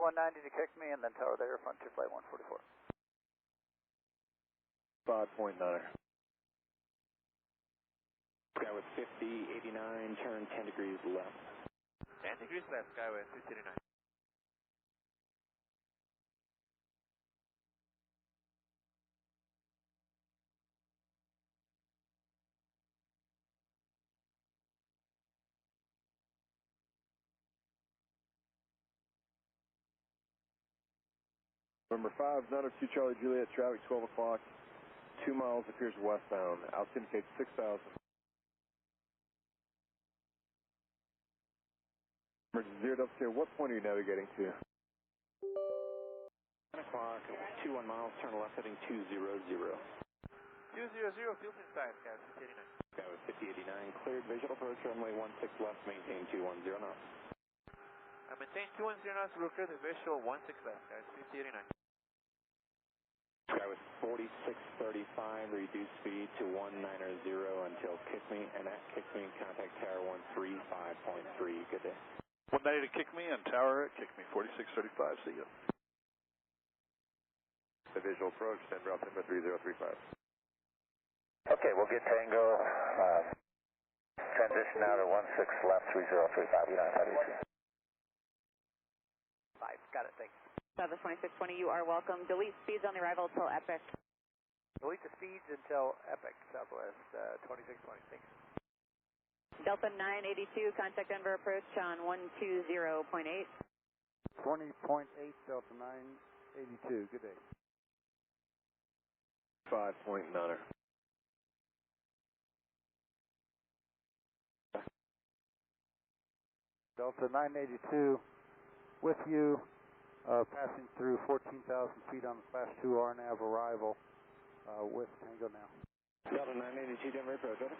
190 to kick me, and then tower there, front 2 flight 144. 5.9. Skyway 50, 89, turn 10 degrees left. 10 degrees left, Skyway 5089. Number 5, 902 Charlie Juliet, traffic 12 o'clock, 2 miles appears westbound, altitude indicates 6,000. Emergency 0 up here, what point are you navigating to? 10 o'clock, 21 miles, turn left heading 200. 200, field inside, Skyway 5089. Skyway 5089, cleared, visual approach, runway 16 left, maintain 210 knots. I maintain 210 knots, we'll clear the visual 16 left, guys, 5089. Skyway 4635, reduce speed to 190 until kick me, and at kick me, contact tower 135.3. Good day. 190 to kick me, and tower at kick me, 4635, see you. The visual approach, Denver altimeter 3035. Okay, we'll get Tango, transition now to 16 left, 3035, United 5, got it, thanks. Southwest 2620, you are welcome. Delete speeds on the arrival till Epic. Delete the speeds until Epic, Southwest 2620, thanks. Delta 982, contact Denver approach on 120.8. 20.8, Delta 982, good day. 5.9. Delta 982, with you, passing through 14,000 feet on the Class 2 RNAV arrival with Tango now. Delta 982, Denver approach, over.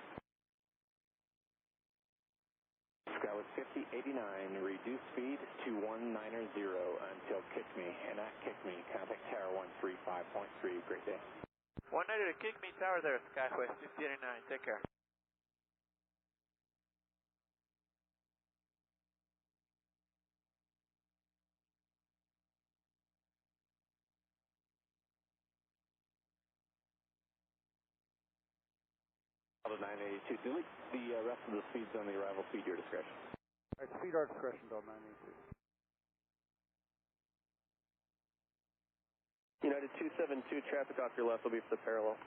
Skyway 5089, reduce speed to 190 until kick me, and at kick me, contact tower 135.3. Great day. 190 to kick me, tower there, Skyway 5089, take care. Delta 982, delete the rest of the speeds on the arrival, speed your discretion. All right, speed our discretion, Delta 982. United 272, traffic off your left will be for the parallel.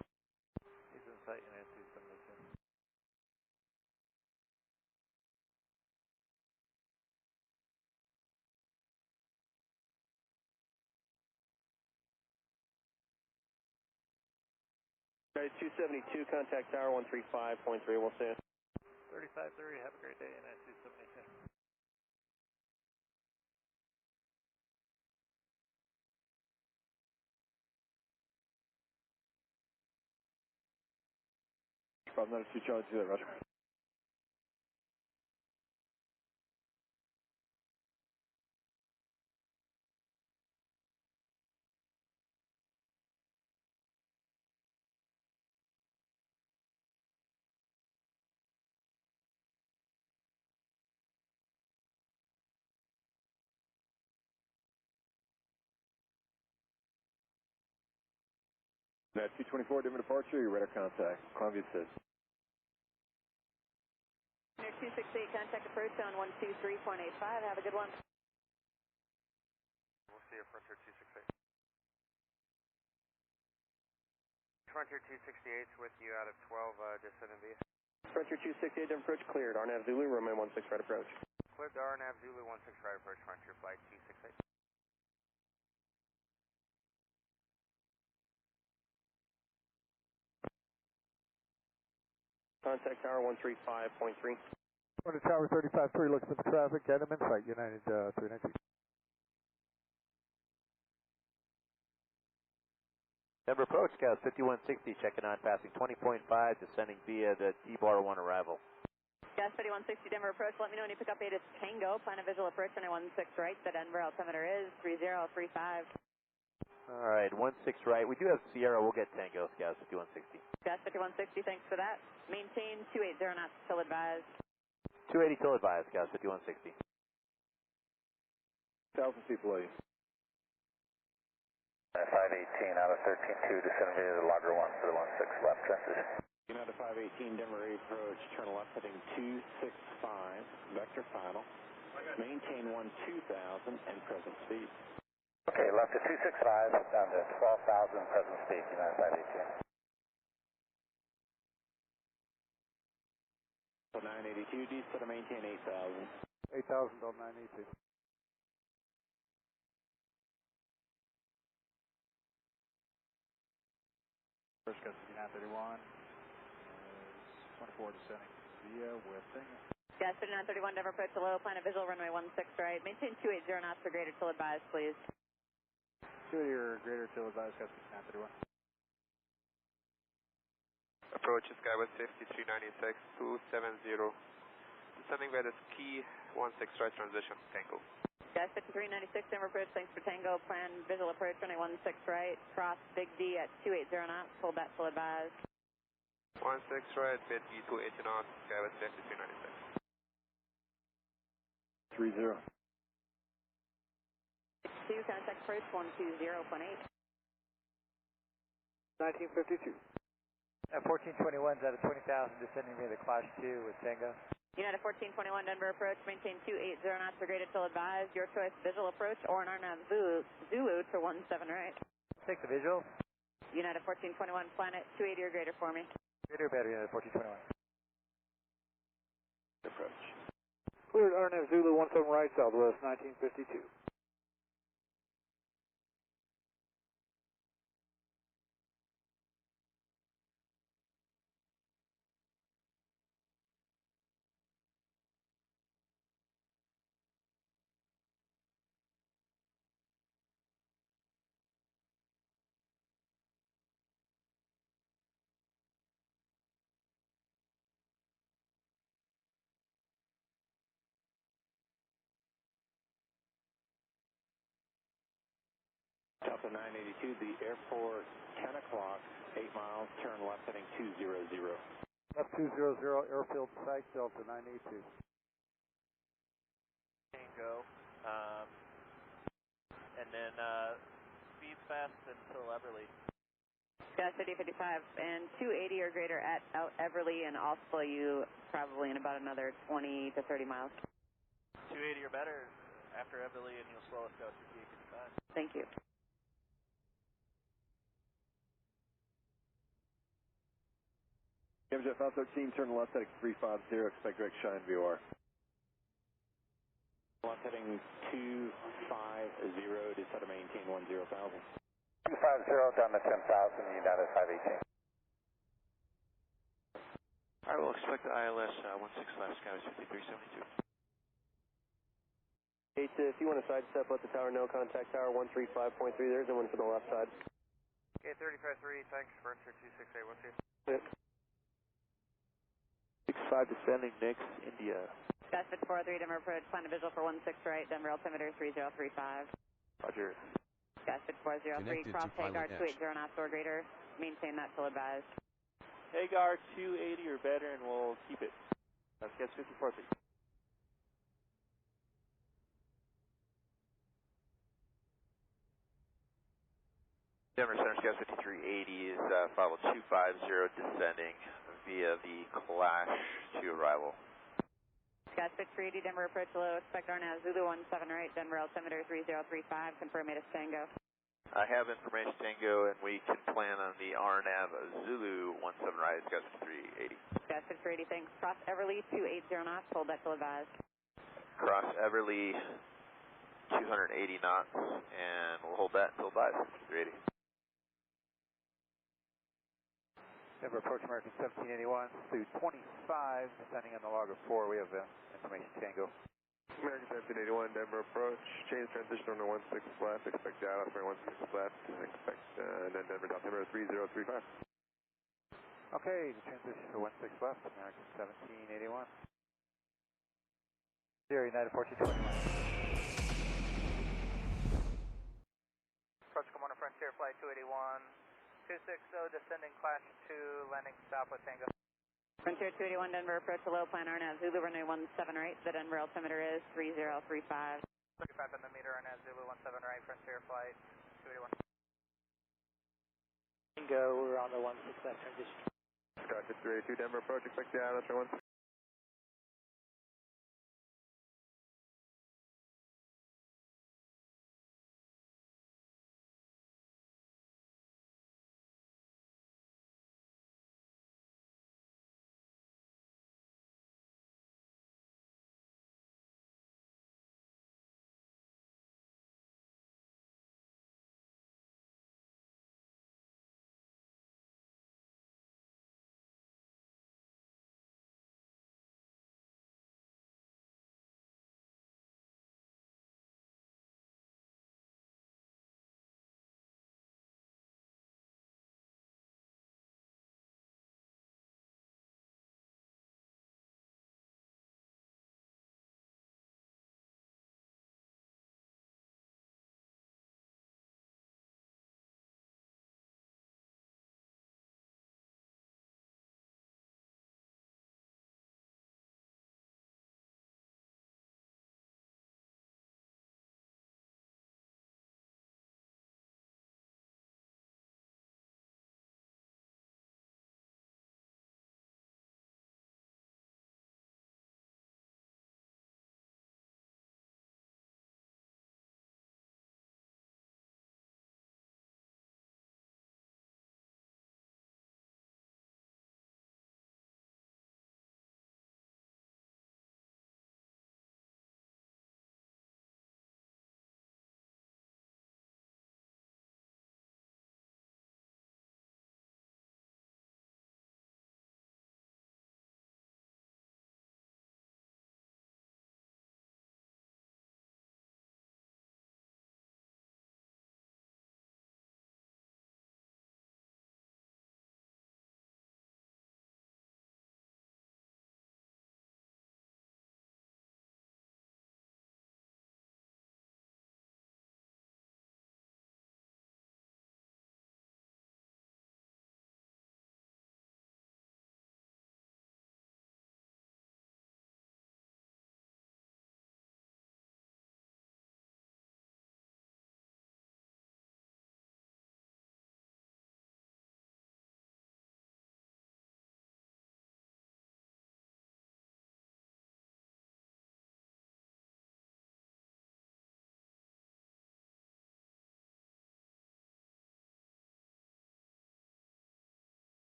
He's in sight, United 272. United 272, contact tower 135.3, we'll see you. 3530, have a great day, United 272. From 902 Charlie Juliet, roger. At 224, Denver departure, your radar contact. Columbia says. Near 268, contact approach on 123.85. Have a good one. We'll see you, Frontier 268. Frontier 268 with you out of 12, descending via. Frontier 268, Denver approach cleared. RNAV Zulu, runway 16 right approach. Cleared to RNAV Zulu 16 right approach, Frontier flight 268. Contact tower 135.3. Going to tower 35-3, looks at the traffic, get him in sight, United 392. Denver approach, Scouts 5160, checking on passing 20.5, descending via the T-bar 1 arrival. Gas 5160, Denver approach, let me know when you pick up 8 is Tango, plan a visual approach on 16 right, the Denver altimeter is 3035. Alright, 16 right, we do have Sierra, we'll get Tango, Scouts 5160. Gas 5160, thanks for that. Maintain 280 knots, till advised. 280 till advised, Scouts 5160. 1,000 feet below you. 518 out of 13-2, descending via the logger 1 for the 16 left transition. United 518, Denver approach, turn left heading 265, vector final. Maintain 2000 and present speed. Okay, left to 265, down to 12,000 present speed, United 518. So 982, D, set to maintain 8,000. 8,000 on 982. First gust of 931 is 24 descending via with Tango. Gas 5931, Denver approach to low, plan of visual, runway 16 right. Maintain 280 knots for greater till advised, please. 280 or greater till advised, gust of 931. Approach is Skywest 5396, 270. Descending via the ski, 16 right transition, Tango. Gas 5396, Denver approach, thanks for Tango. Plan visual approach, runway 16 right. Cross Big D at 280 knots, hold that till advised. 16 right, Big D 280 knots, Skywest 5396. 30. 2, contact approach 120.8. 1952. At 1421 is out of 20,000, descending via the Clash 2 with Tango. United 1421, Denver approach, maintain 280 knots for greater till advised. Your choice, visual approach or an RNAV Zulu to 17 right. Take the visual. United 1421, planet 280 or greater for me. Greater or better, United 1421. Approach. Cleared RNF Zulu 17 right, southwest 1952. Delta 982, the airport, 10 o'clock, 8 miles, turn left heading 200. Left 200, airfield site, Delta 982. Tango. And then speed fast until Everly. Gas 5055 and 280 or greater at out Everly, and I'll slow you probably in about another 20 to 30 miles. 280 or better after Everly, and you'll slow us down to 5855. Thank you. Camjet 513, turn left heading 350, expect direct shine VOR. Left heading 250, descend to maintain 10,000. 250 down to 10,000, United 518. Alright, we'll expect the ILS 16 left, Skywest 5372. Hey, if you want to sidestep, let the tower know. Contact tower 135.3. There's the one for the left side. Okay, 35-3, thanks. Frontier 268, we'll see you. 65 descending, next, India. Gas 403, Denver approach, plan a visual for 16 right, Denver altimeter 3035. Roger. Gas 4003, cross Hagar 280 knots or greater, maintain that till advised. Hagar 280 or better, and we'll keep it. That's Gas 54. Denver Center, Gas 5380 is Follow 250 descending via the Clash to arrival. Gas 680, Denver approach low, expect RNAV Zulu 17 right, Denver altimeter 3035, confirm it as Tango. I have information Tango, and we can plan on the RNAV Zulu 17 right, Gas 380. Gas 680, thanks. Cross Everly 280 knots, hold that till advised. Cross Everly 280 knots, and we'll hold that until advised, 380. Denver approach American 1781 to 25, descending on the log of 4. We have information Tango. American 1781, Denver approach, change transition on the 16 left, expect data for 16 left, expect, and then Denver altimeter 3035. Okay, the transition for 16 left, American 1781. Sierra United 1421. Approach Commander Frontier Flight 281, 260, descending Clash 2, landing southwest Tango. Frontier 281, Denver approach low, plan RNAV Zulu runway 17 right, the Denver altimeter is 3035. 35 on the meter and at Zulu 17 right, frontier flight 281. Go, we're on the 16 left transition. Start to 382 Denver approach, expect the ILS for 16.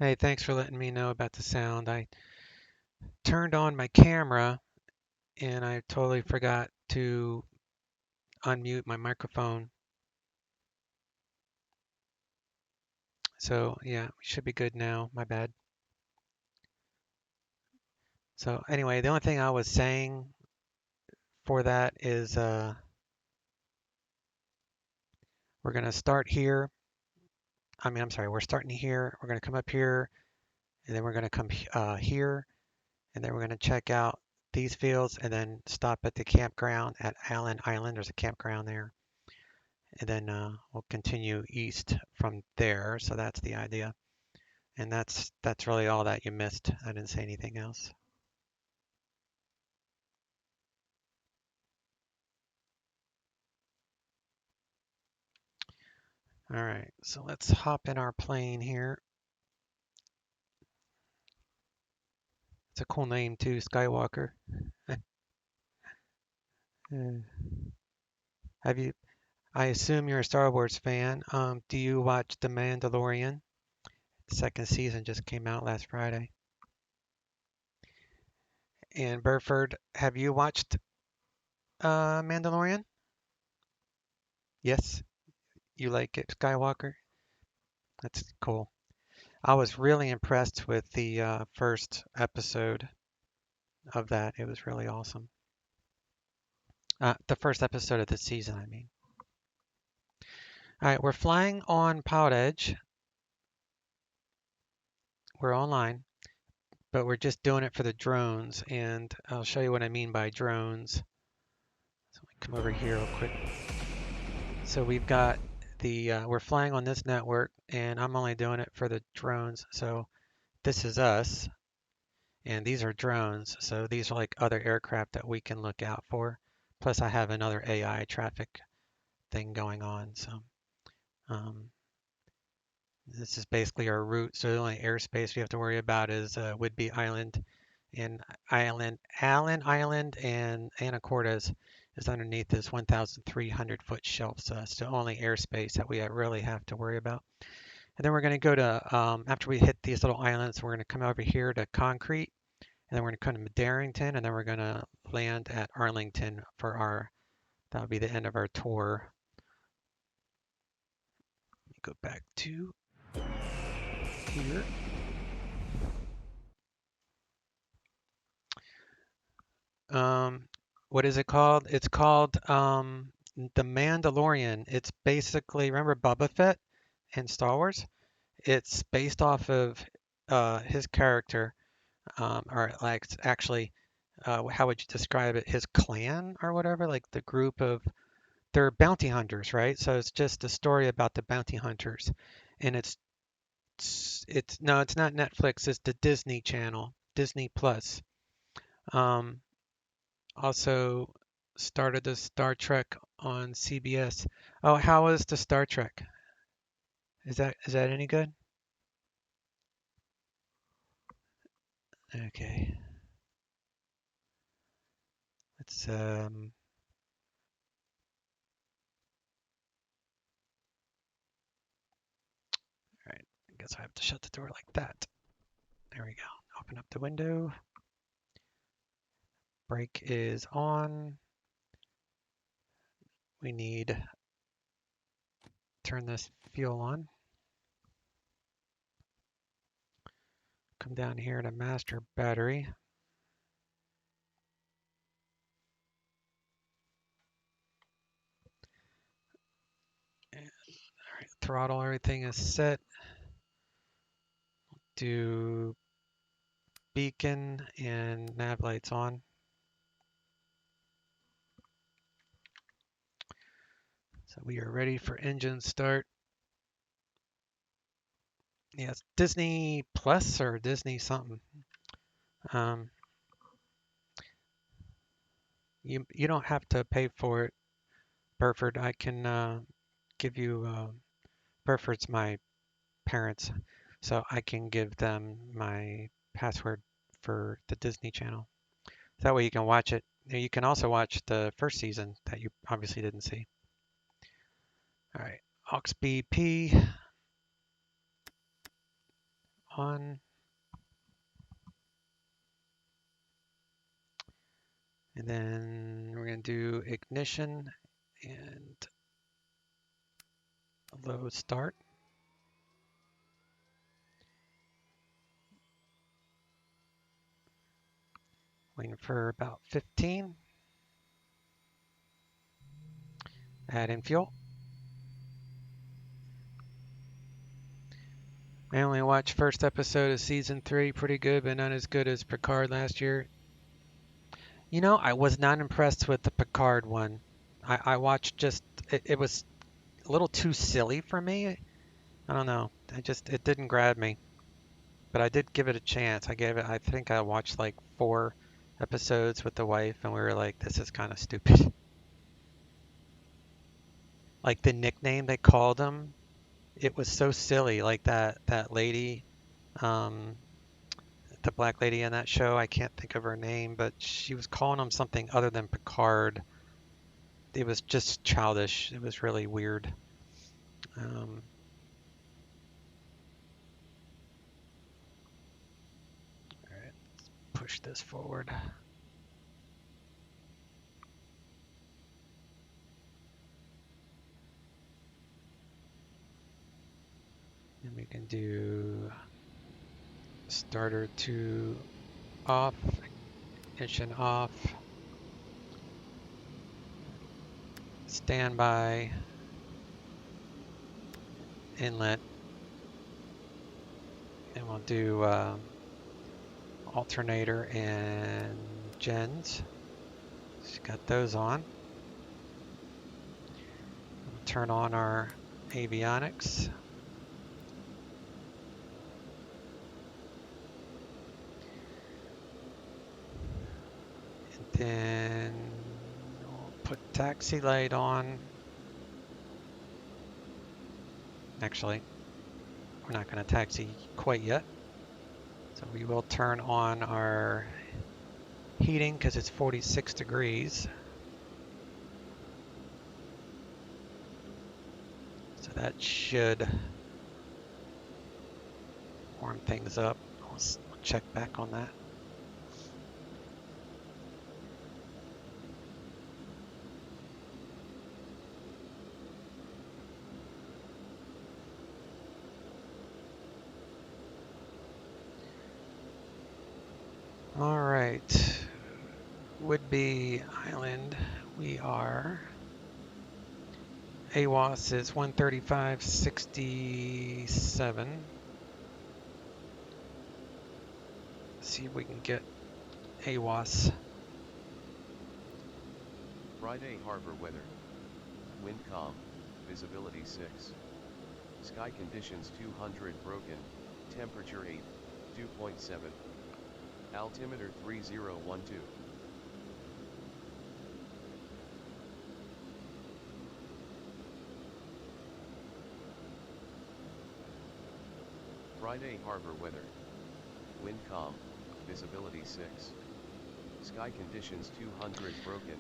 Hey, thanks for letting me know about the sound. I turned on my camera and I totally forgot to unmute my microphone. So yeah, we should be good now. My bad. So anyway, the only thing I was saying for that is we're going to start here. I'm sorry, we're starting here. We're going to come up here and then we're going to come here and then we're going to check out these fields and then stop at the campground at Allen Island. There's a campground there. And then we'll continue east from there. So that's the idea. And that's really all that you missed. I didn't say anything else. All right, so let's hop in our plane here. It's a cool name too, Skywalker. Have you? I assume you're a Star Wars fan. Do you watch The Mandalorian? The second season just came out last Friday. And Burford, have you watched Mandalorian? Yes, you like it, Skywalker? That's cool. I was really impressed with the first episode of that. It was really awesome. The first episode of the season, I mean. All right, we're flying on PilotEdge. We're online, but we're just doing it for the drones, and I'll show you what I mean by drones. So let me come over here real quick. So we've got we're flying on this network, and I'm only doing it for the drones. So this is us, and these are drones. So these are like other aircraft that we can look out for. Plus, I have another AI traffic thing going on. So this is basically our route. So the only airspace we have to worry about is Whidbey Island, and Allen Island, and Anacortes is underneath this 1,300 foot shelf. So that's the only airspace that we really have to worry about. And then we're going to go to, after we hit these little islands, we're going to come over here to Concrete, and then we're going to come to Darrington, and then we're going to land at Arlington for that'll be the end of our tour. Let me go back to here. What is it called? It's called The Mandalorian. It's basically, remember Boba Fett in Star Wars? It's based off of his character, or like actually, how would you describe it? His clan or whatever, like the group of, they're bounty hunters, right? So it's just a story about the bounty hunters, and it's no, it's not Netflix. It's the Disney Channel, Disney Plus. Also started the Star Trek on CBS. Oh, how was the Star Trek? Is that any good? Okay. Let's all right. I guess I have to shut the door like that. There we go. Open up the window. Brake is on. We need turn this fuel on. Come down here to master battery. And, all right, throttle, everything is set. Do beacon and nav lights on. So we are ready for engine start. Yeah, it's Disney Plus or Disney something. You don't have to pay for it, Burford. I can give you Burford's my parents, so I can give them my password for the Disney Channel. That way you can watch it. You can also watch the first season that you obviously didn't see. All right, aux BP on. And then we're going to do ignition and low start. Waiting for about 15. Add in fuel. I only watched first episode of season 3. Pretty good, but not as good as Picard last year. You know, I was not impressed with the Picard one. I watched just, it was a little too silly for me. I don't know. It didn't grab me. But I did give it a chance. I think I watched like 4 episodes with the wife, and we were like, this is kind of stupid. Like the nickname they called him, it was so silly. Like that lady, the black lady in that show, I can't think of her name, but she was calling him something other than Picard. It was just childish. It was really weird. All right, let's push this forward. And we can do starter 2 off, ignition off, standby, inlet. And we'll do alternator and gens. Just got those on. We'll turn on our avionics. And then we'll put taxi light on. Actually, we're not going to taxi quite yet. So we will turn on our heating because it's 46 degrees. So that should warm things up. We'll check back on that. All right, Woodby Island, we are, AWOS is 135.67. See if we can get AWOS. Friday harbor weather. Wind calm, visibility 6. Sky conditions 200 broken, temperature 8, 2.7. Altimeter 3012. Friday harbor weather. Wind calm, visibility 6. Sky conditions 200 broken.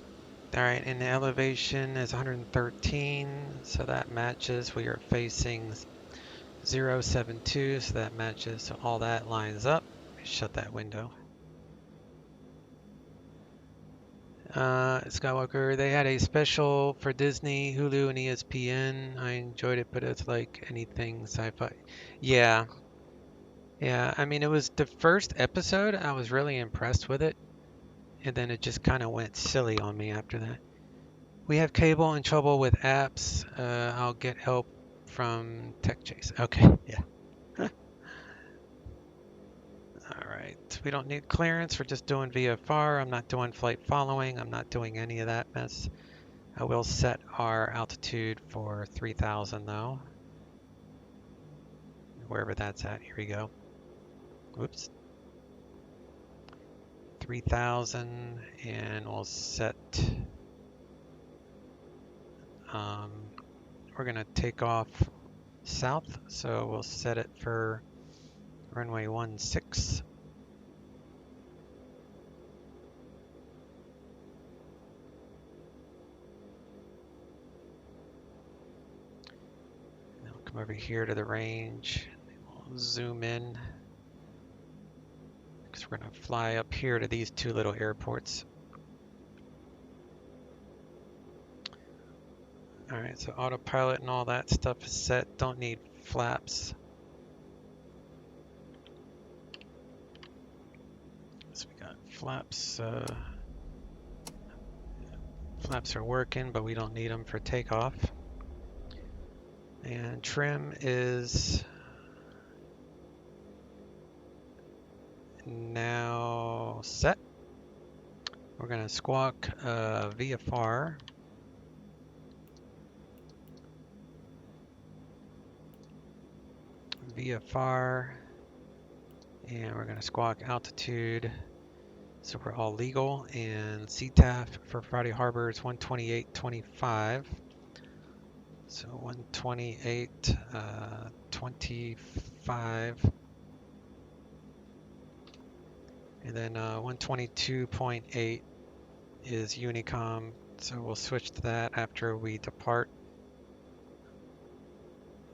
All right, and the elevation is 113, so that matches. We are facing 072, so that matches. So all that lines up. Shut that window. Skywalker, they had a special for Disney, Hulu, and ESPN. I enjoyed it, but it's like anything sci-fi. Yeah. Yeah, I mean, it was the first episode. I was really impressed with it. And then it just kind of went silly on me after that. We have cable and trouble with apps. I'll get help from Tech Chase. Okay, yeah. All right, we don't need clearance. We're just doing VFR. I'm not doing flight following. I'm not doing any of that mess. I will set our altitude for 3,000 though. Wherever that's at. Here we go. Oops. 3,000, and we'll set. We're gonna take off south, so we'll set it for runway 16. And we'll come over here to the range. We'll zoom in because we're gonna fly up here to these two little airports. All right, so autopilot and all that stuff is set. Don't need flaps. So we got flaps. Flaps are working, but we don't need them for takeoff. And trim is now set. We're gonna squawk VFR. VFR, and we're going to squawk altitude, so we're all legal, and CTAF for Friday Harbor is 128.25, so 128.25, and then 122.8 is Unicom, so we'll switch to that after we depart.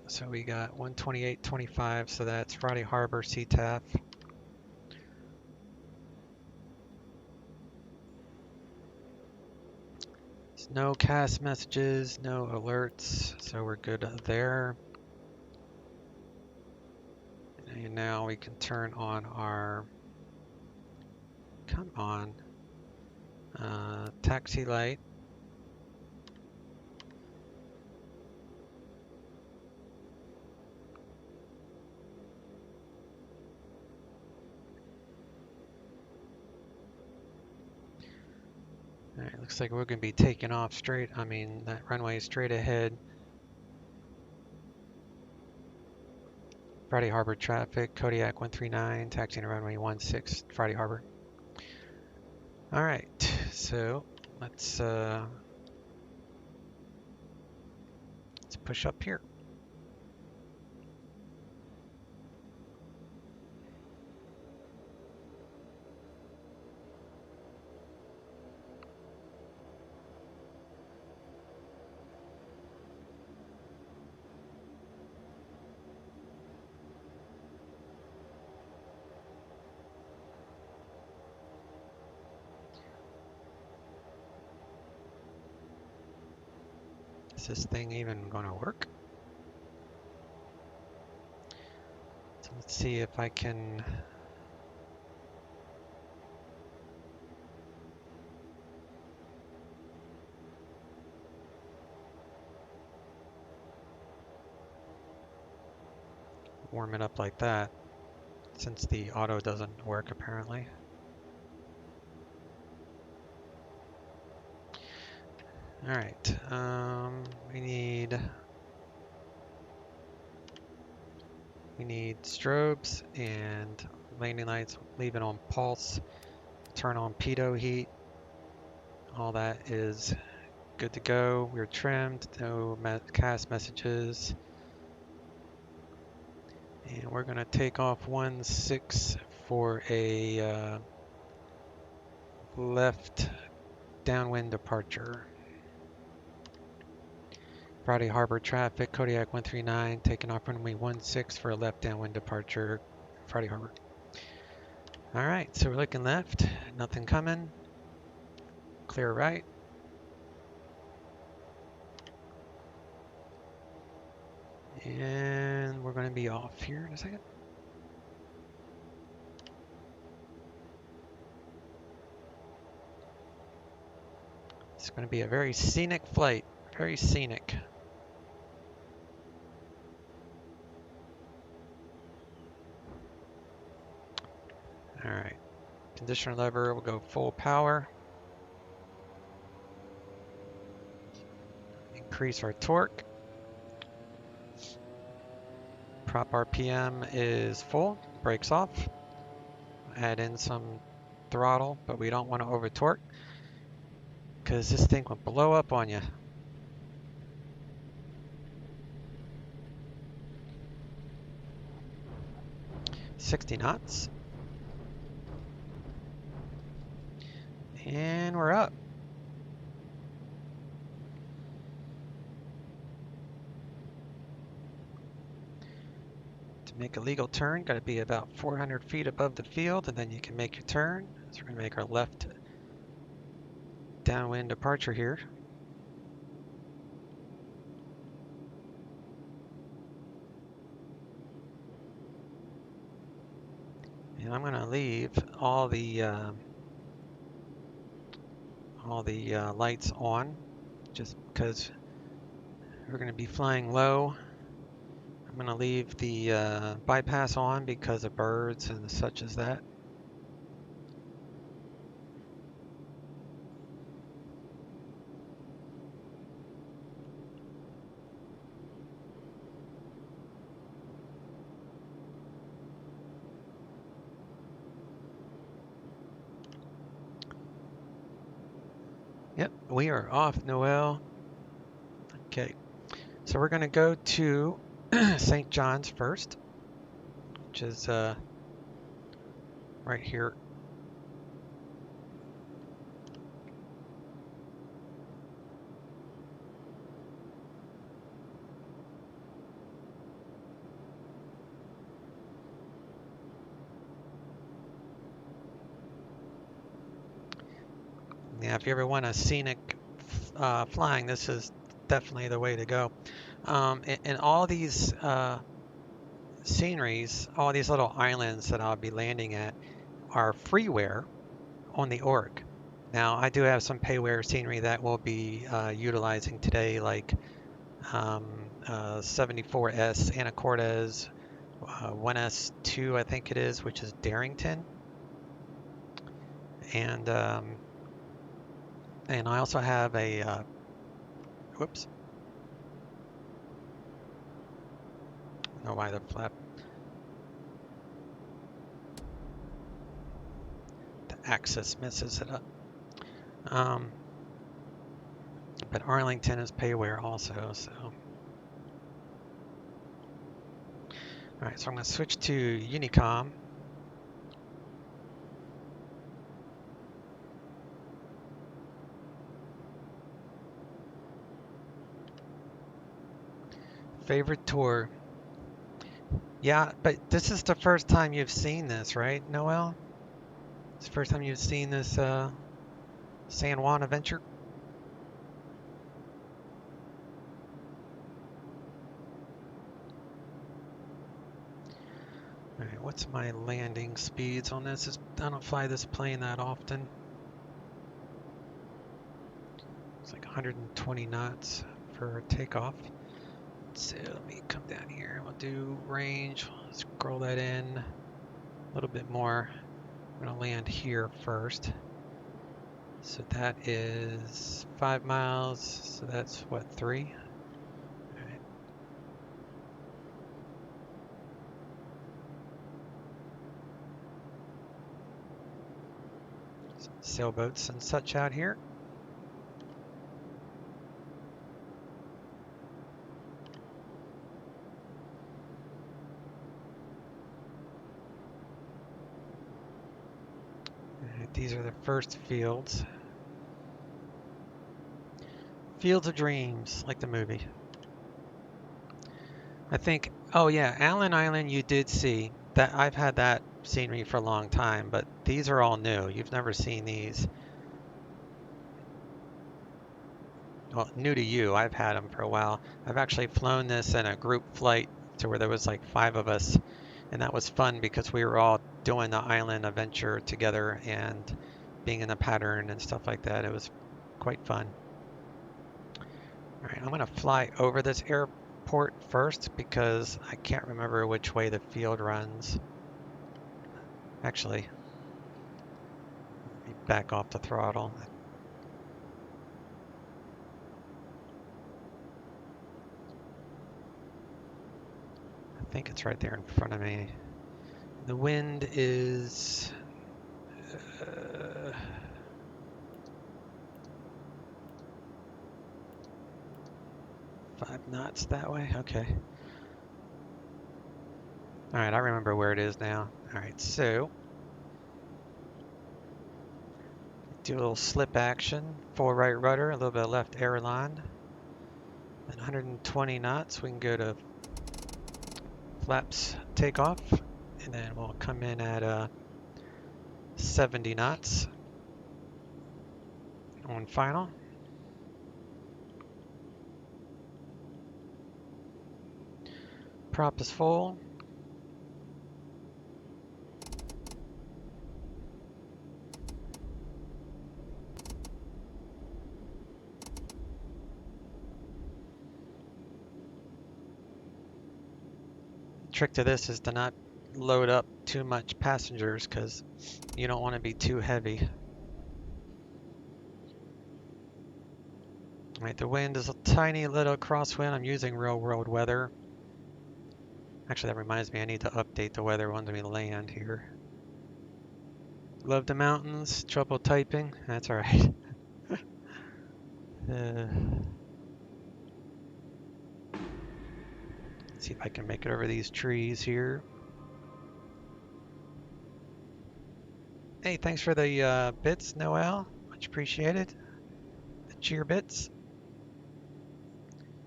So we got 128.25, so that's Friday Harbor CTAF. There's no CAS messages, no alerts, so we're good there. And now we can turn on our, come on, taxi light. Looks like we're going to be taking off straight, that runway straight ahead. Friday Harbor traffic, Kodiak 139, taxiing to runway 16, Friday Harbor. All right, so let's push up here. Is this thing even going to work? So let's see if I can warm it up like that, since the auto doesn't work apparently. All right, we need strobes and landing lights. Leave it on pulse. Turn on pitot heat. All that is good to go. We're trimmed. No cast messages. And we're going to take off 16 for a left downwind departure. Friday Harbor traffic, Kodiak 139, taking off runway 16 for a left downwind departure, Friday Harbor. All right, so we're looking left, nothing coming. Clear right. And we're going to be off here in a second. It's going to be a very scenic flight, very scenic. All right, conditioner lever, we'll go full power. Increase our torque. Prop RPM is full, brakes off. Add in some throttle, but we don't want to over torque because this thing will blow up on you. $60 knots. And we're up. To make a legal turn, got to be about 400 feet above the field, and then you can make your turn. So we're going to make our left downwind departure here. And I'm going to leave all the lights on, just because we're going to be flying low. I'm going to leave the bypass on because of birds and such as that. Yep, we are off, Noel. Okay, so we're going to go to St. John's first, which is right here. Yeah, if you ever want a scenic flying, this is definitely the way to go. And all these sceneries, all these little islands that I'll be landing at are freeware on the org. Now, I do have some payware scenery that we'll be utilizing today, like 74S Anacortes, 1S2 I think it is, which is Darrington, and And I also have a, whoops. I don't know why the flap. The axis messes it up. But Arlington is payware also, so. Alright, so I'm going to switch to Unicom. Favorite tour. Yeah, but this is the first time you've seen this, right, Noel? It's the first time you've seen this San Juan adventure? Alright, what's my landing speeds on this? I don't fly this plane that often. It's like 120 knots for takeoff. So let me come down here. We'll do range. Scroll that in a little bit more. I'm going to land here first. So that is 5 miles. So that's what, 3? All right. Sailboats and such out here. These are the first fields. Fields of Dreams, like the movie. I think, oh yeah, Allen Island you did see. That I've had that scenery for a long time, but these are all new. You've never seen these. Well, new to you. I've had them for a while. I've actually flown this in a group flight to where there was like 5 of us, and that was fun because we were all doing the island adventure together and being in the pattern and stuff like that. It was quite fun. All right, I'm going to fly over this airport first because I can't remember which way the field runs. Actually, let me back off the throttle. I think it's right there in front of me. The wind is 5 knots that way. Okay. All right, I remember where it is now. All right, so do a little slip action, 4 right rudder, a little bit of left aileron. At 120 knots, we can go to flaps takeoff, and then we'll come in at 70 knots on final. Prop is full. Trick to this is to not load up too much passengers because you don't want to be too heavy. All right, the wind is a tiny little crosswind. I'm using real world weather. Actually, that reminds me I need to update the weather once we land here. Love the mountains, trouble typing. That's all right. Let's see if I can make it over these trees here. Hey, thanks for the bits, Noel. Much appreciated. The cheer bits.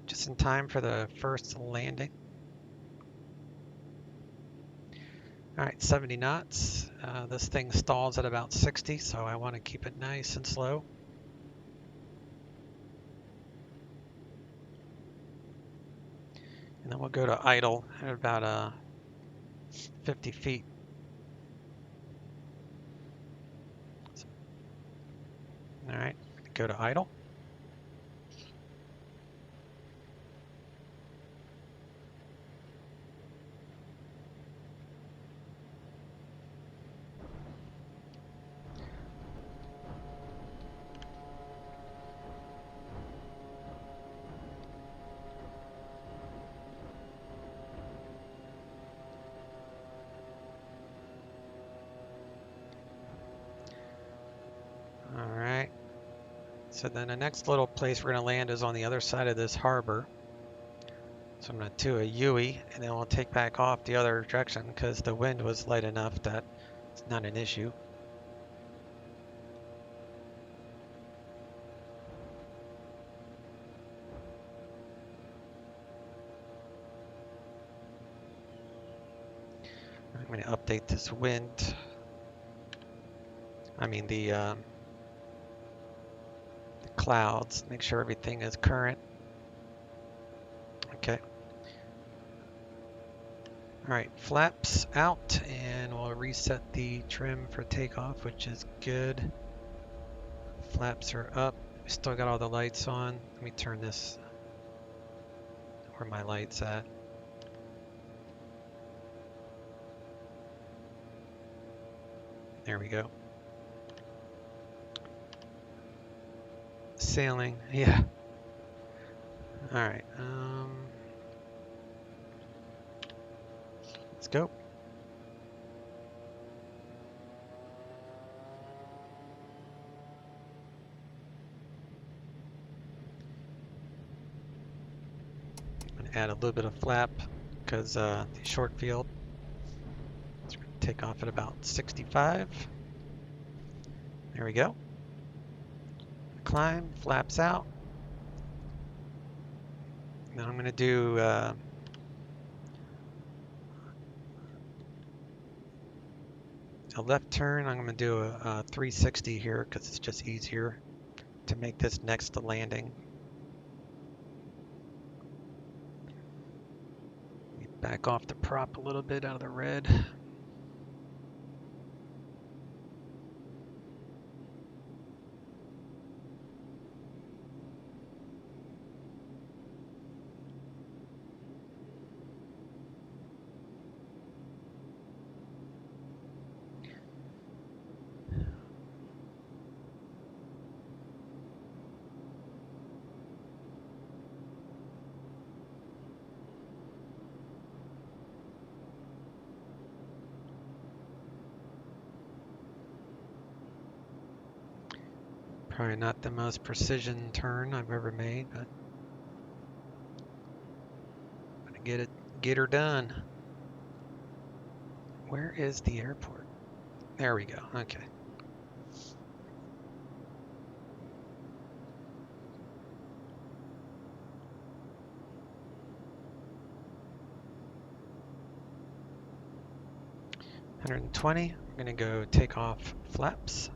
Just in time for the first landing. All right, 70 knots. This thing stalls at about 60, so I want to keep it nice and slow. And then we'll go to idle at about 50 feet. All right, go to idle. So then the next little place we're going to land is on the other side of this harbor. So I'm going to do a U-ey, and then we'll take back off the other direction because the wind was light enough that it's not an issue. I'm going to update this wind. I mean the clouds, make sure everything is current. Okay. All right, flaps out, and we'll reset the trim for takeoff, which is good. Flaps are up. We still got all the lights on. Let me turn this where my light's at. There we go. Sailing, yeah. All right, let's go. I'm gonna add a little bit of flap because the short field. It's gonna take off at about 65. There we go. Climb, flaps out. Now I'm going to do a left turn. I'm going to do a 360 here because it's just easier to make this next to landing. Back off the prop a little bit out of the red. Probably not the most precision turn I've ever made, but I'm gonna get her done. Where is the airport? There we go. Okay. $120. I'm gonna go take off flaps.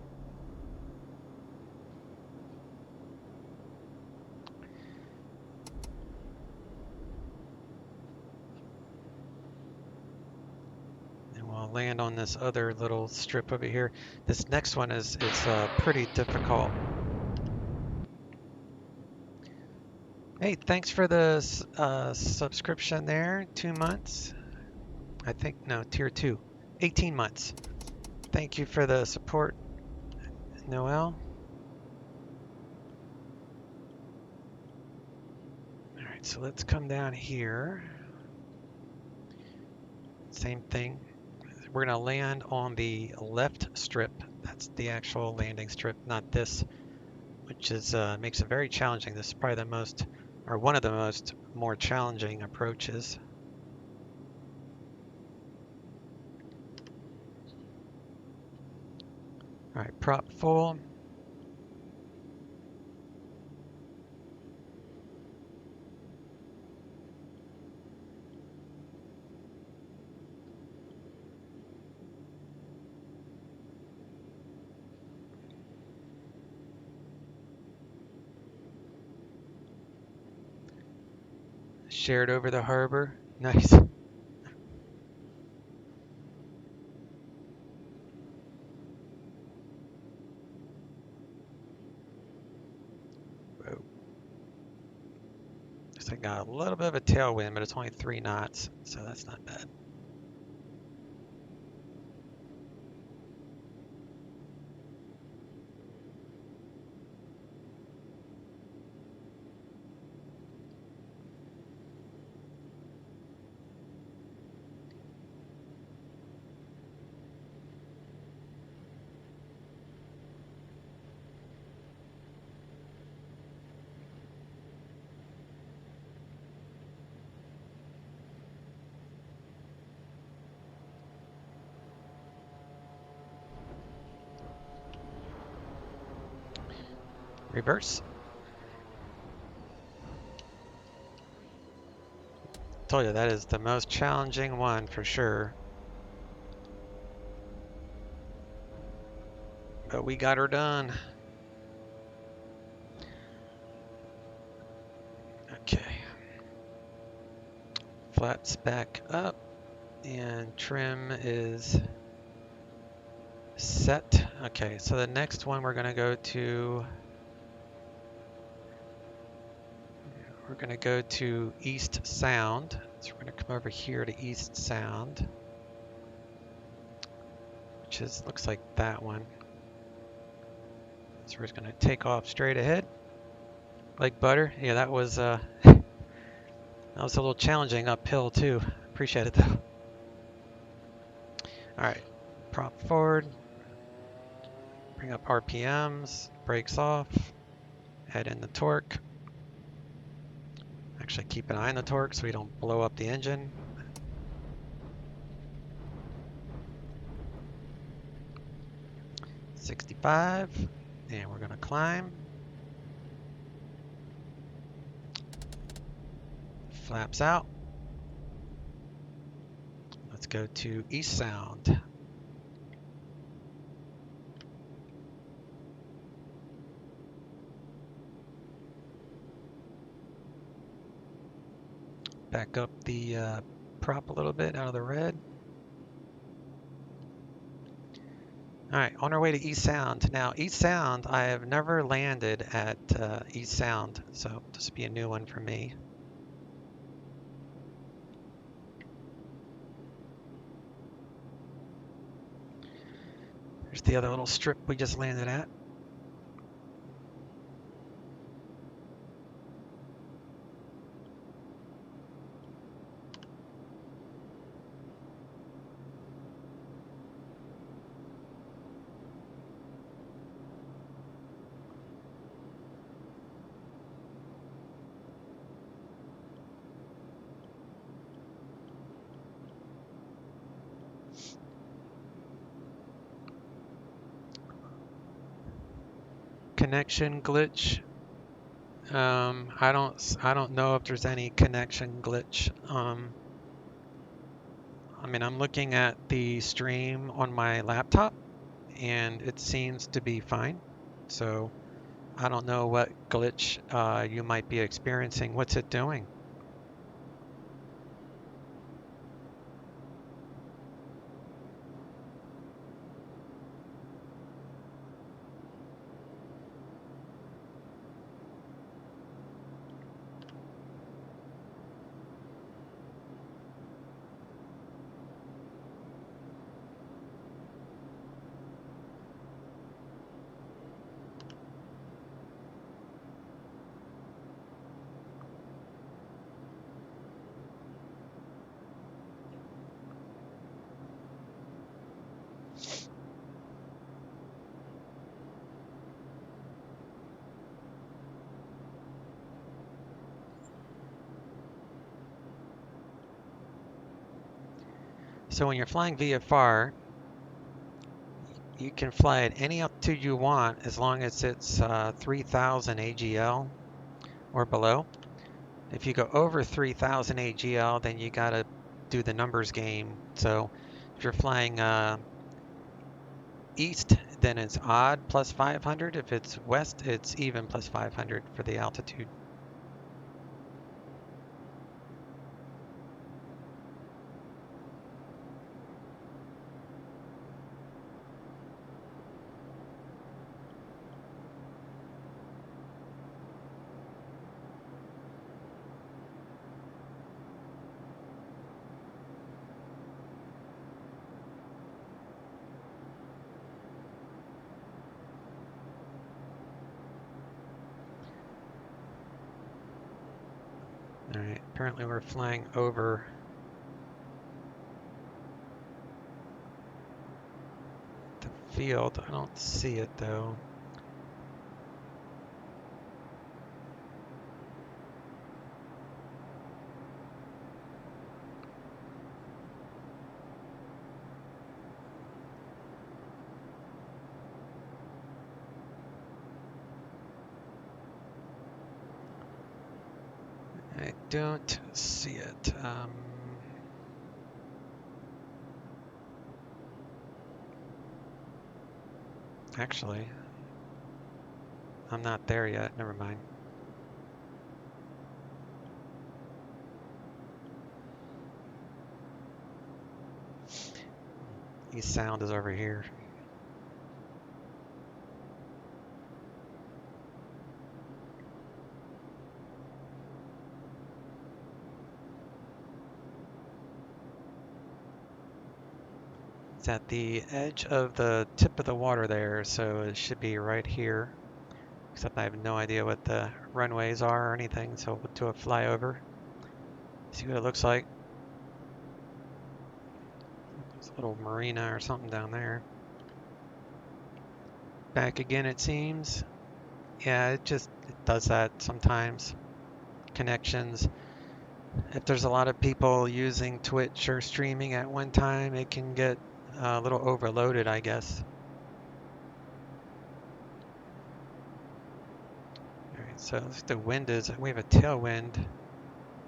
Land on this other little strip over here. This next one is pretty difficult. Hey, thanks for the subscription there. 2 months. I think, no, tier 2. 18 months. Thank you for the support, Noel. All right, so let's come down here. Same thing. We're going to land on the left strip. That's the actual landing strip, not this, which is makes it very challenging. This is probably the most, or one of the most more challenging approaches. All right, prop full. Shared over the harbor. Nice. Whoa. So I got a little bit of a tailwind, but it's only 3 knots, so that's not bad. Reverse. Told you that is the most challenging one for sure. But we got her done. Okay. Flaps back up and trim is set. Okay, so the next one we're gonna go to East Sound. So we're gonna come over here to East Sound, which is looks like that one. So we're just gonna take off straight ahead, like butter. Yeah, that was a little challenging uphill too. Appreciate it though. All right, prop forward, bring up RPMs, brakes off, add in the torque. Actually keep an eye on the torque so we don't blow up the engine. $65, and we're gonna climb. Flaps out. Let's go to East Sound. Back up the prop a little bit out of the red. All right, on our way to East Sound. Now, East Sound, I have never landed at East Sound, so this will be a new one for me. There's the other little strip we just landed at. Connection glitch. I don't know if there's any connection glitch. I mean, I'm looking at the stream on my laptop and it seems to be fine. So I don't know what glitch you might be experiencing. What's it doing? So when you're flying VFR, you can fly at any altitude you want as long as it's 3000 AGL or below. If you go over 3000 AGL, then you gotta do the numbers game. So if you're flying east, then it's odd plus 500. If it's west, it's even plus 500 for the altitude. All right, apparently we're flying over the field. I don't see it though. don't see it. Actually, I'm not there yet. Never mind. East Sound is over here. It's at the edge of the tip of the water there, so it should be right here. Except I have no idea what the runways are or anything, so we'll do a flyover. See what it looks like. There's a little marina or something down there. Back again, it seems. Yeah, it does that sometimes. Connections. If there's a lot of people using Twitch or streaming at one time, it can get a little overloaded, I guess. Alright, so the wind is, we have a tailwind.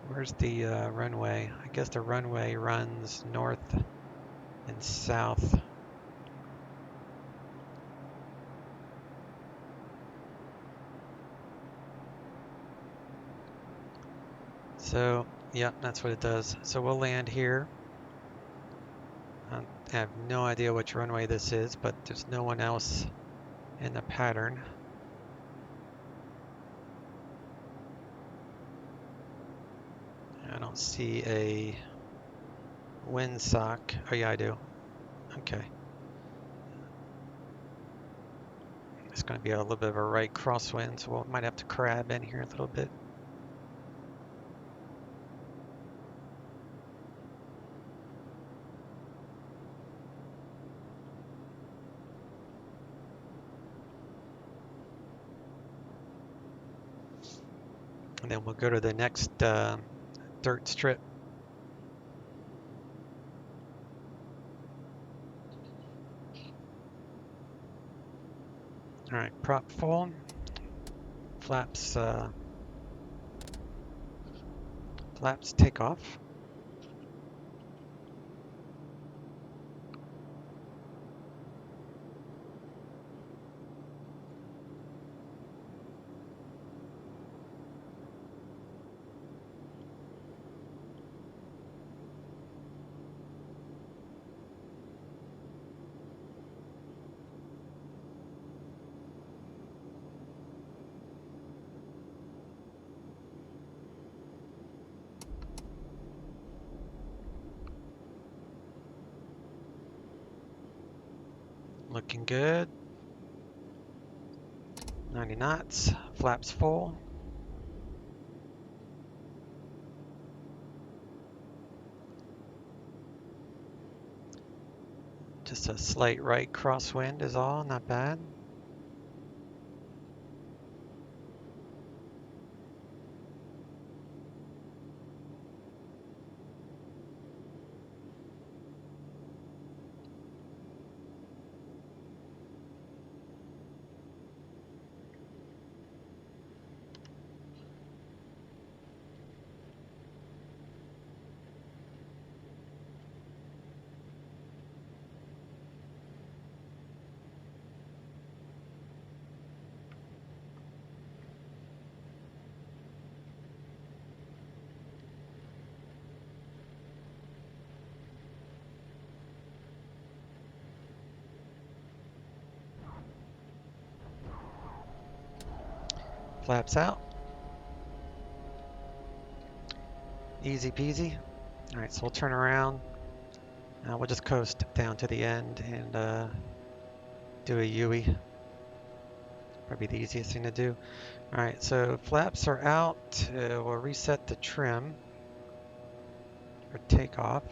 Where's the runway? I guess the runway runs north and south. So, yeah, that's what it does. So we'll land here. I have no idea which runway this is, but there's no one else in the pattern. I don't see a windsock. Oh yeah, I do. Okay. It's going to be a little bit of a right crosswind, so we might have to crab in here a little bit. And then we'll go to the next dirt strip. All right, prop full. Flaps take off. Looking good. 90 knots, flaps full. Just a slight right crosswind is all, not bad. Flaps out. Easy peasy. All right, so we'll turn around. We'll just coast down to the end and do a UE. Probably the easiest thing to do. All right, so flaps are out. We'll reset the trim for takeoff.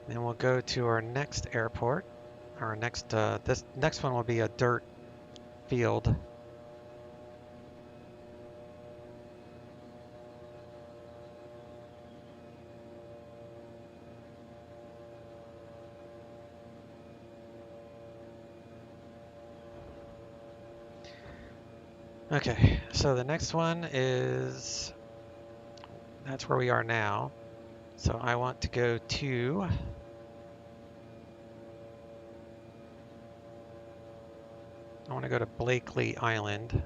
Then we'll go to our next airport. Our next, this next one will be a dirt field. Okay, so the next one is, that's where we are now. So I want to go to, I want to go to Blakely Island.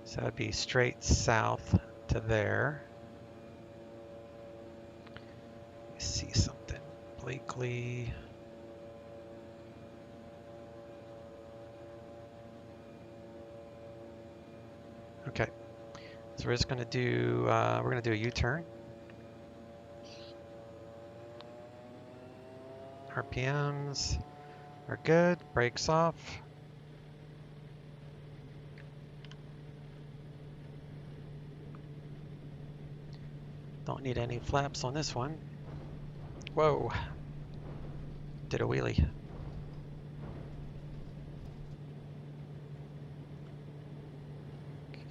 So that'd be straight south to there. Let me see something. Blakely. Okay. So we're just gonna do we're gonna do a U-turn. RPMs are good. Brakes off. Don't need any flaps on this one. Whoa. Did a wheelie.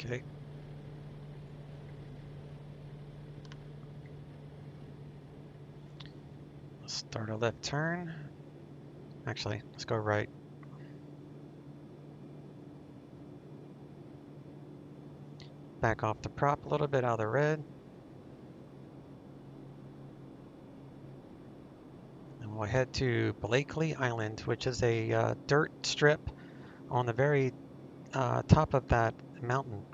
Okay. Let's start a left turn. Actually, let's go right. Back off the prop a little bit out of the red. And we'll head to Blakely Island, which is a dirt strip on the very top of that mountain.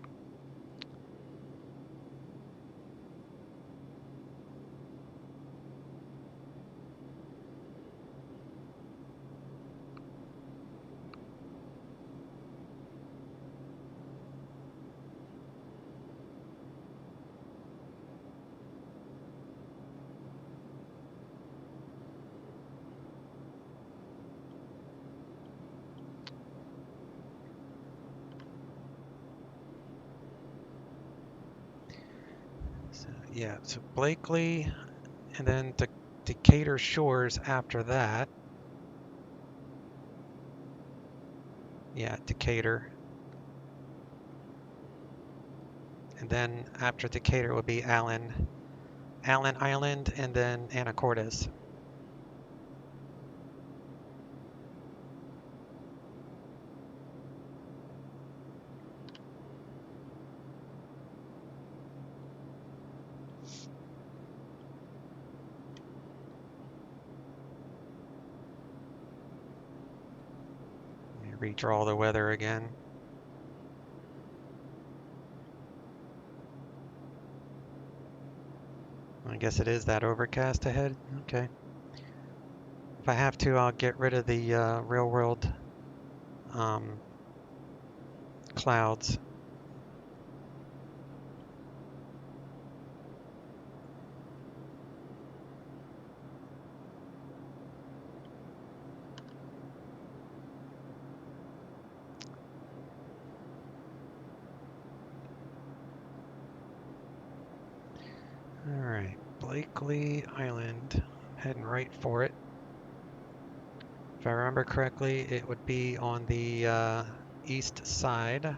So, yeah, so Blakely, and then Decatur Shores after that. Yeah, Decatur. And then after Decatur will be Allen Island, and then Anacortes. Let me redraw the weather again. I guess it is that overcast ahead. Okay. If I have to, I'll get rid of the real world clouds. All right, Blakely Island, heading right for it. If I remember correctly, it would be on the east side.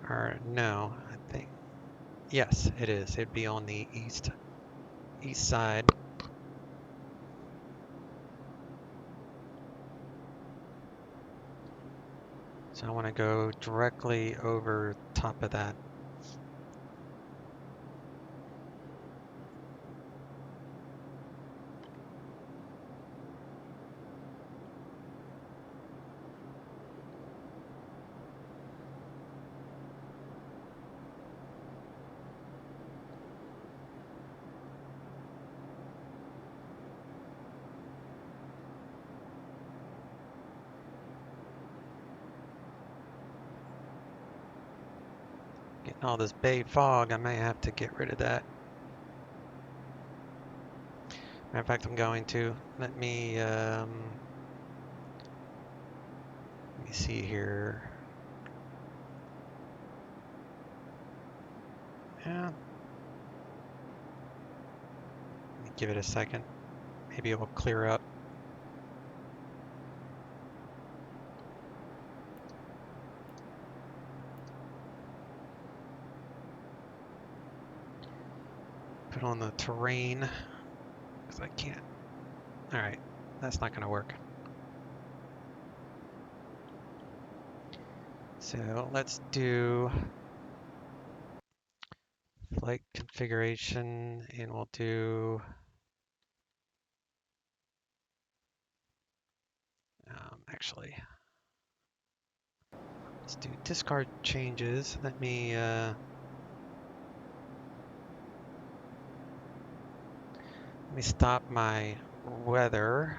Or no, I think, yes, it is. It'd be on the east side. So I want to go directly over top of that. Getting all this bay fog, I may have to get rid of that. Matter of fact, I'm going to. Let me see here. Yeah. Let me give it a second. Maybe it will clear up. Put on the terrain, because I can't. All right, that's not going to work. So let's do flight configuration, and we'll do actually, let's do discard changes. Let me stop my weather,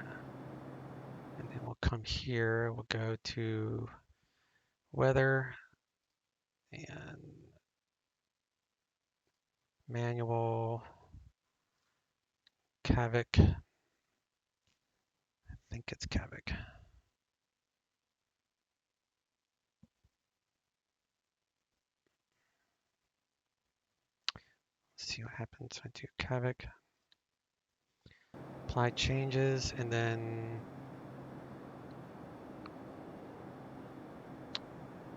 and then we'll come here. We'll go to weather and manual Kodiak. I think it's Kodiak. See what happens. I do Kodiak. Apply changes, and then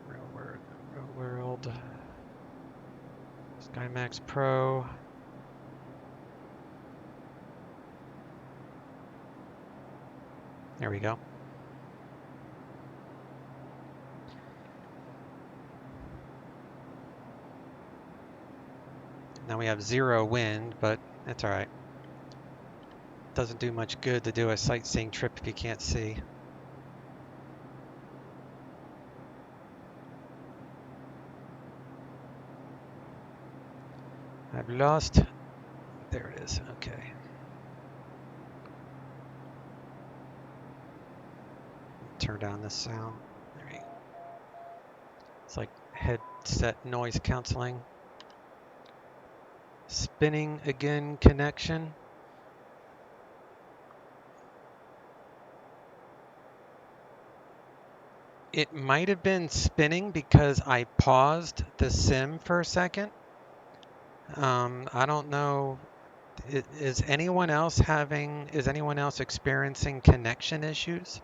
real world SkyMax Pro. There we go. Now we have 0 wind, but that's all right. Doesn't do much good to do a sightseeing trip if you can't see. I've lost. There it is. Okay. Turn down the sound. There you go. It's like headset noise canceling. Spinning again connection. It might have been spinning because I paused the sim for a second. I don't know. Is anyone else experiencing connection issues?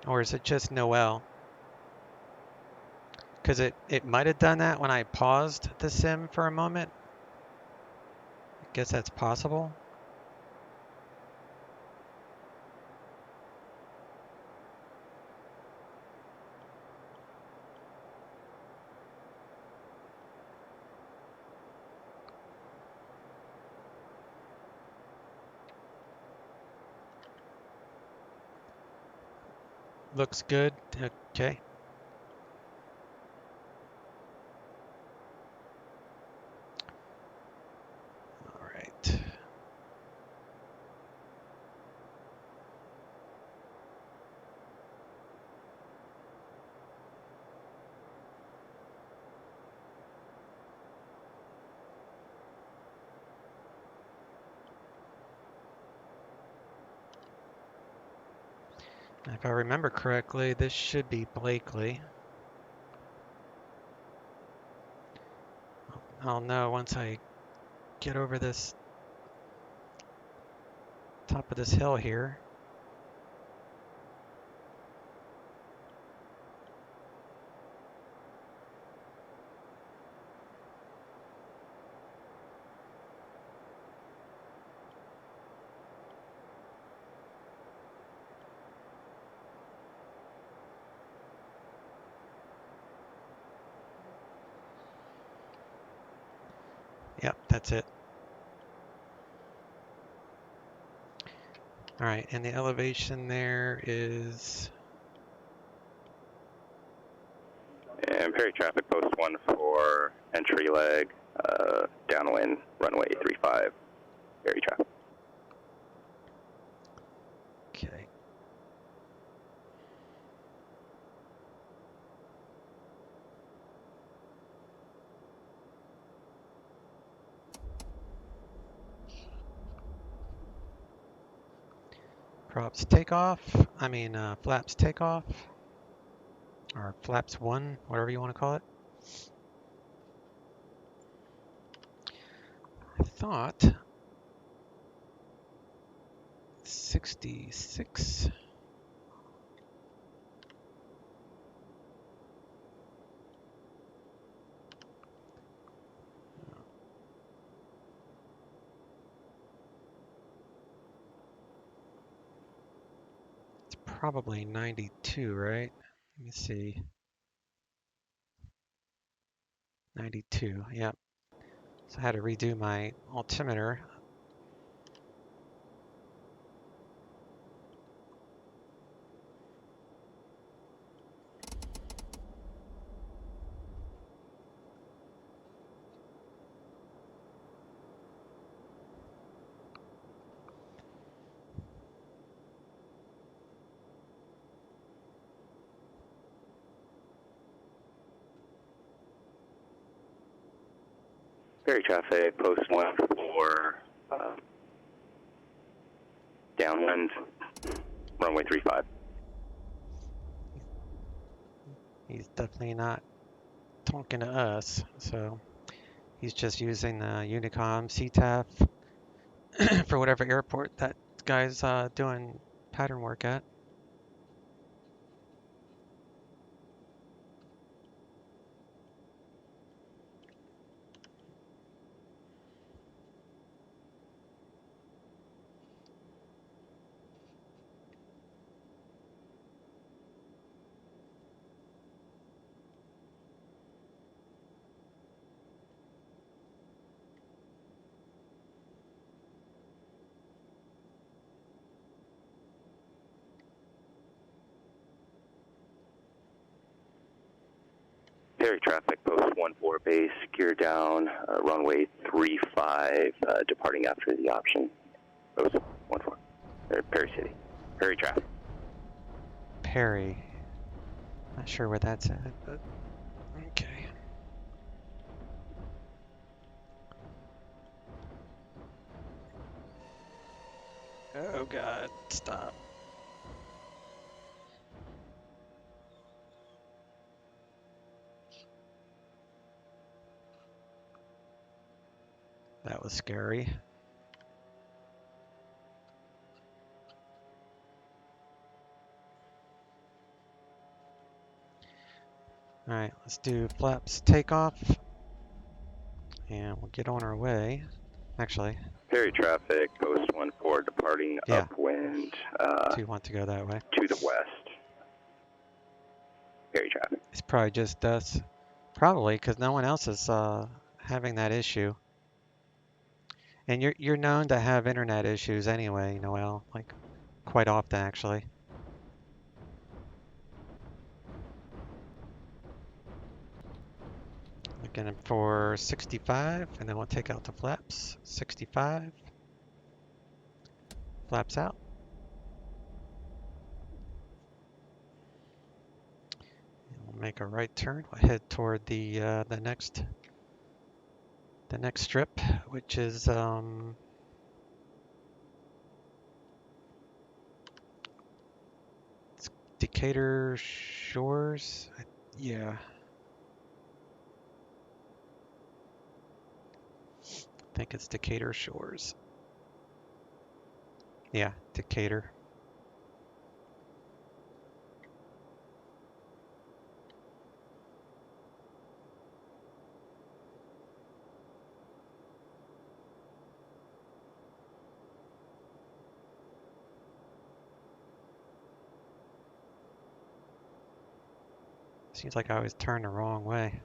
Or is it just Noel? Because it might have done that when I paused the sim for a moment. I guess that's possible. Looks good. Okay. All right. If I remember correctly, this should be Blakely. I'll know once I get over this top of this hill here. Yep, that's it. All right, and the elevation there is... And Perry traffic post 1 for entry leg, downwind, runway 35, Perry traffic. Okay. Props takeoff, flaps takeoff, or flaps 1, whatever you want to call it. I thought 66. It's probably 92, right? Let me see. 92, yep. So I had to redo my altimeter. Ferry traffic, post 14, downwind, runway 35. He's definitely not talking to us, so he's just using the Unicom CTAF for whatever airport that guy's doing pattern work at. Ferry traffic, post 14 base, gear down, runway 35, departing after the option. Post 14, Perry City. Perry traffic. Perry. Not sure where that's at, but okay. Oh God, stop. That was scary. All right, let's do flaps takeoff, and we'll get on our way. Actually, Perry traffic, post 14, departing upwind. Do you want to go that way? To the west. Perry traffic. It's probably just us. Probably, because no one else is having that issue. And you're known to have internet issues anyway, Noel, like quite often actually. Looking for 65, and then we'll take out the flaps. 65. Flaps out. And we'll make a right turn. We'll head toward the next strip, which is it's Decatur Shores. Yeah. I think it's Decatur Shores. Yeah, Decatur. Seems like I always turn the wrong way.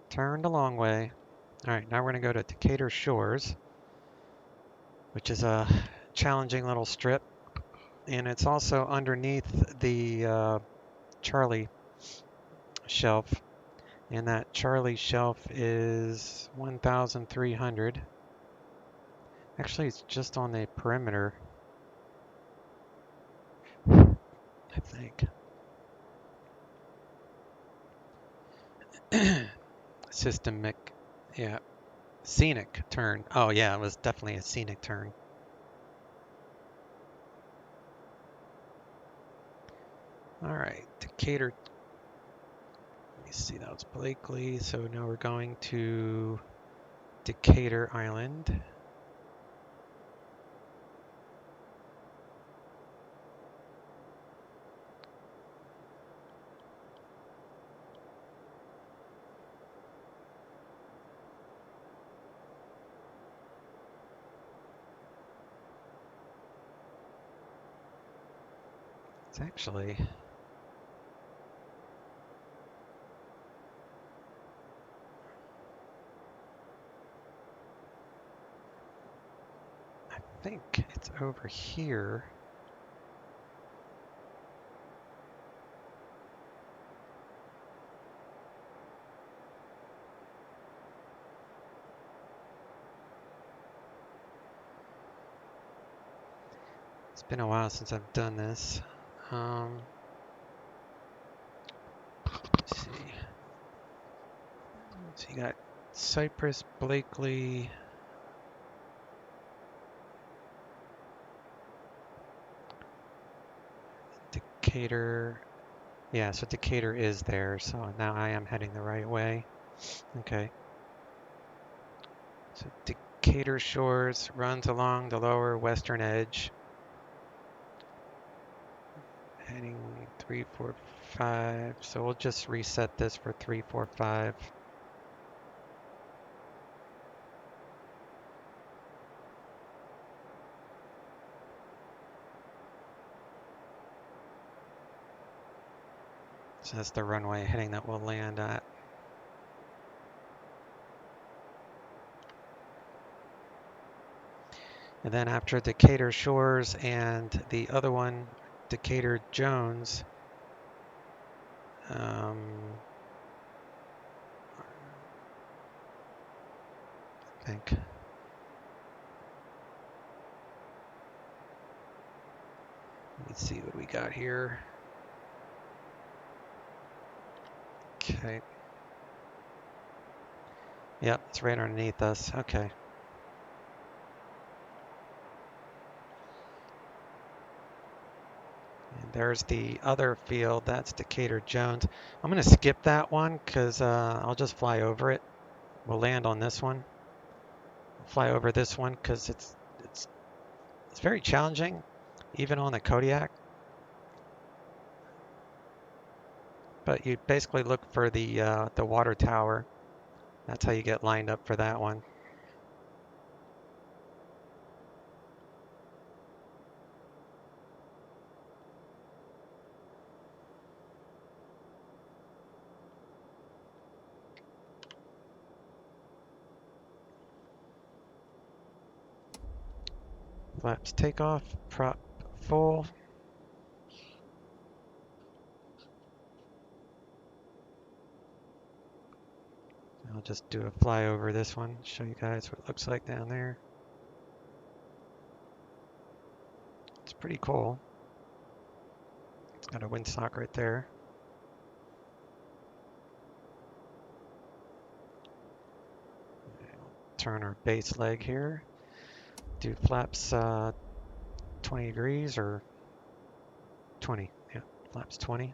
Turn the long way. All right, now we're going to go to Decatur Shores, which is a challenging little strip. And it's also underneath the Charlie shelf. And that Charlie shelf is 1,300. Actually, it's just on the perimeter, I think. Systemic, yeah. Scenic turn. Oh yeah, it was definitely a scenic turn. All right, Decatur. Let me see, that was Blakely. So now we're going to Decatur Island. It's actually... I think it's over here. It's been a while since I've done this. Let's see. So you got Cypress, Blakely, Decatur. Yeah, so Decatur is there, so now I am heading the right way. Okay. So Decatur Shores runs along the lower western edge. Heading 345. So we'll just reset this for 345. So that's the runway heading that we'll land at. And then after Decatur Shores and the other one, Decatur Jones, I think. Let's see what we got here. Okay. Yep, it's right underneath us. Okay. And there's the other field. That's Decatur Jones. I'm going to skip that one because I'll just fly over it. We'll land on this one. Fly over this one because it's very challenging, even on the Kodiak. But you basically look for the water tower. That's how you get lined up for that one. Flaps takeoff, prop full. I'll just do a fly over this one, show you guys what it looks like down there. It's pretty cool. It's got a windsock right there. Turn our base leg here. Do flaps 20 degrees or 20. Yeah, flaps 20.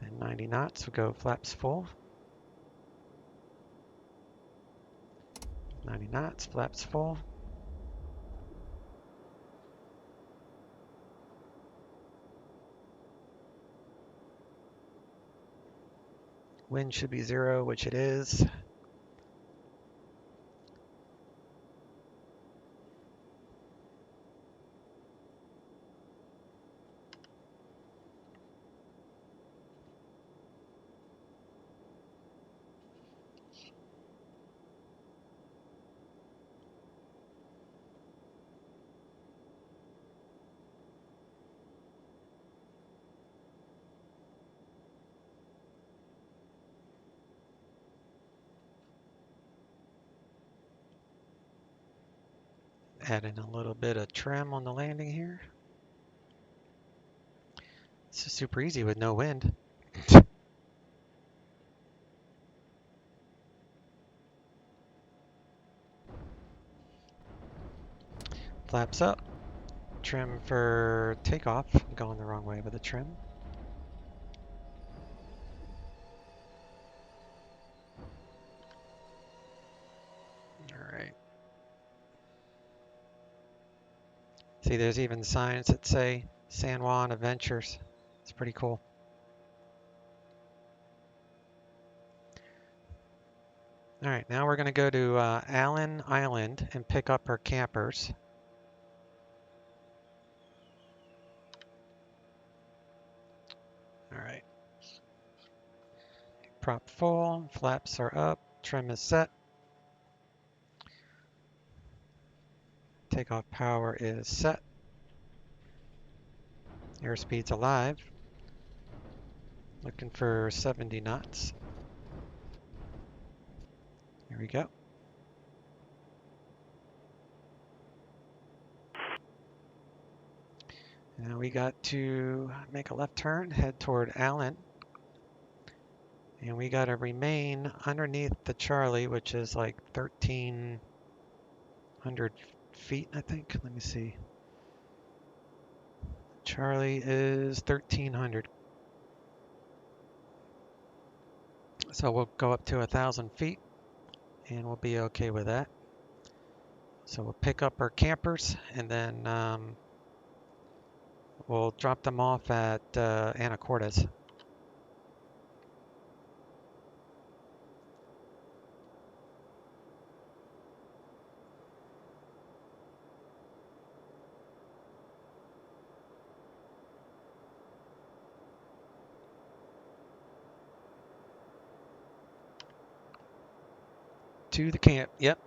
And 90 knots, we'll go flaps full. 90 knots, flaps full. Wind should be 0, which it is. Add in a little bit of trim on the landing here. This is super easy with no wind. Flaps up. Trim for takeoff. I'm going the wrong way with the trim. All right. See, there's even signs that say San Juan Adventures. It's pretty cool. All right, now we're going to go to Allen Island and pick up our campers. All right. Prop full, flaps are up, trim is set. Takeoff power is set. Airspeed's alive. Looking for 70 knots. Here we go. Now we got to make a left turn, head toward Allen. And we got to remain underneath the Charlie, which is like 1,300 feet, I think. Let me see. Charlie is 1,300. So we'll go up to 1,000 feet and we'll be okay with that. So we'll pick up our campers and then we'll drop them off at Anacortes. To the camp. Yep.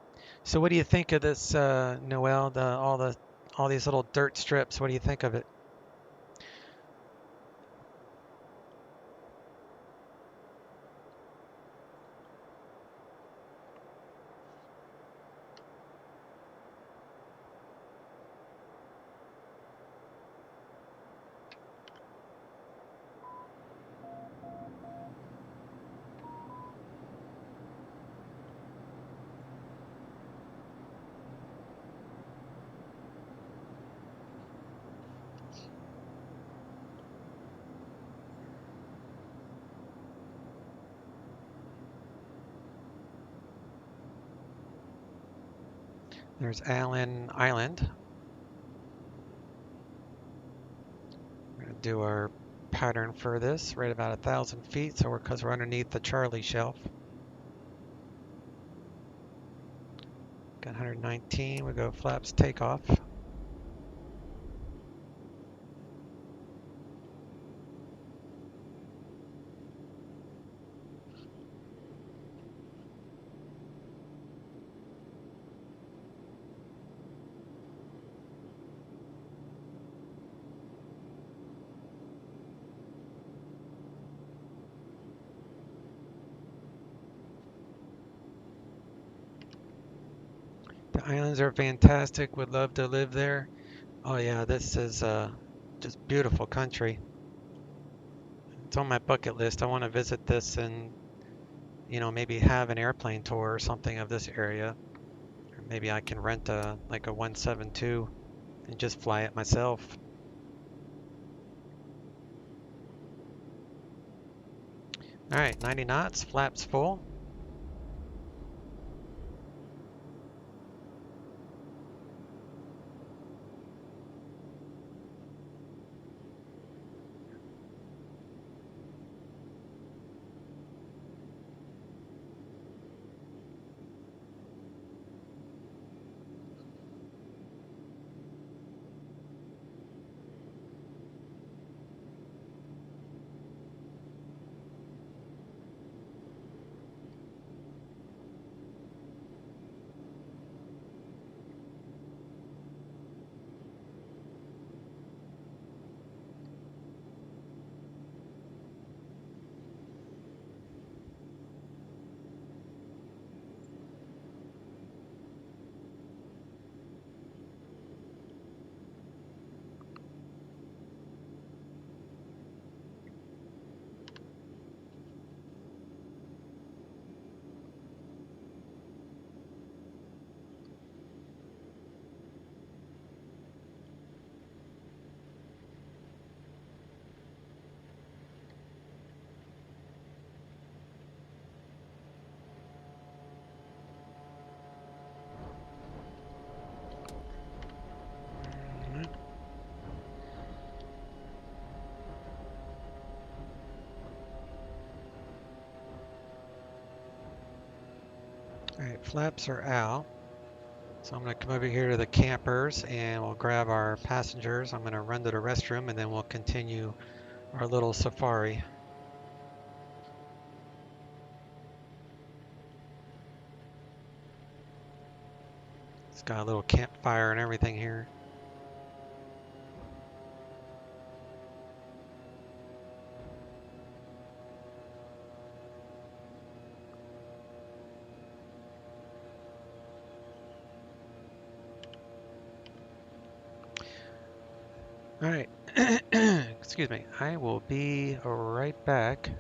So what do you think of this, Noel? All these little dirt strips. What do you think of it? There's Allen Island. We're going to do our pattern for this right about 1,000 feet. So because we're underneath the Charlie shelf. Got 119. We go flaps takeoff. The islands are fantastic. Would love to live there. Oh yeah, this is just beautiful country. It's on my bucket list. I want to visit this and, you know, maybe have an airplane tour or something of this area. Or maybe I can rent like a 172 and just fly it myself. All right, 90 knots, flaps full. All right, flaps are out. So I'm going to come over here to the campers and we'll grab our passengers. I'm going to run to the restroom and then we'll continue our little safari. It's got a little campfire and everything here. All right, excuse me. I will be right back.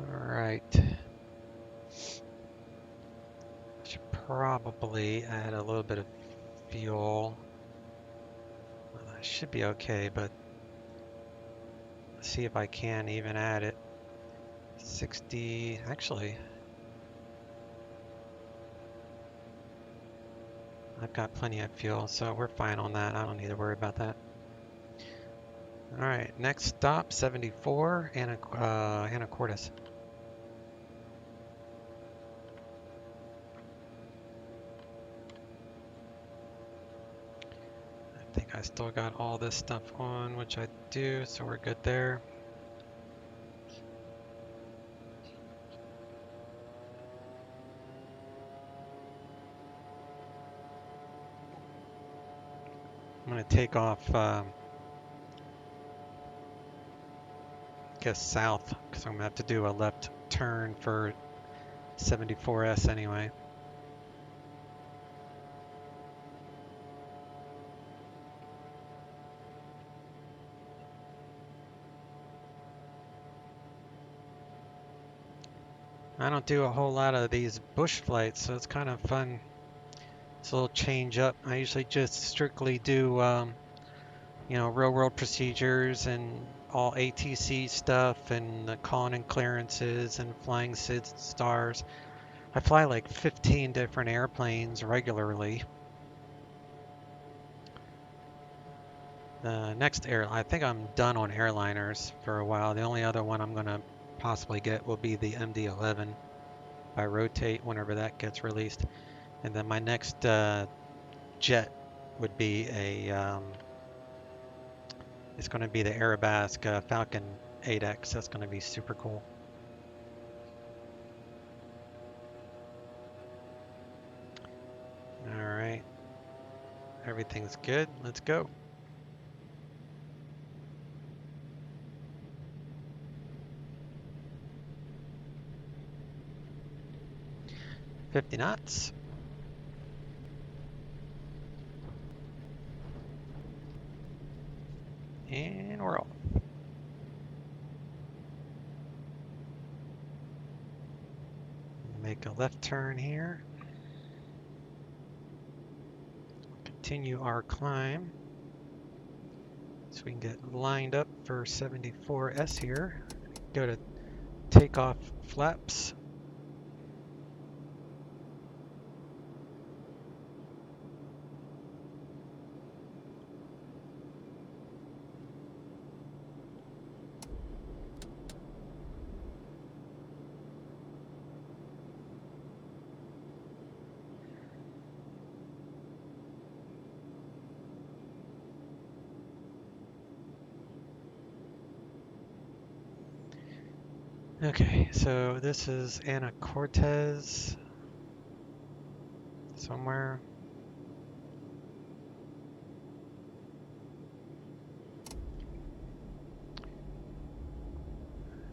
Alright. Should probably add a little bit of fuel. Well, that should be okay, but let's see if I can even add it. 60, actually, I've got plenty of fuel, so we're fine on that. I don't need to worry about that. Alright, next stop, 74, Anacortes. I think I still got all this stuff on, which I do, so we're good there. I'm going to take off, I guess south, because I'm going to have to do a left turn for 74S anyway. I don't do a whole lot of these bush flights, so it's kind of fun. It's a little change up. I usually just strictly do, you know, real world procedures and all ATC stuff and the calling and clearances and flying SIDS and stars. I fly like 15 different airplanes regularly. The next I think I'm done on airliners for a while. The only other one I'm going to possibly get will be the MD-11 by Rotate whenever that gets released. And then my next jet would be a, it's going to be the Arabesque Falcon 8X. That's going to be super cool. Everything's good. Let's go. $50 knots. And we're off. Make a left turn here. Continue our climb so we can get lined up for 74S here. Go to takeoff flaps. Okay, so this is Ana Cortez somewhere.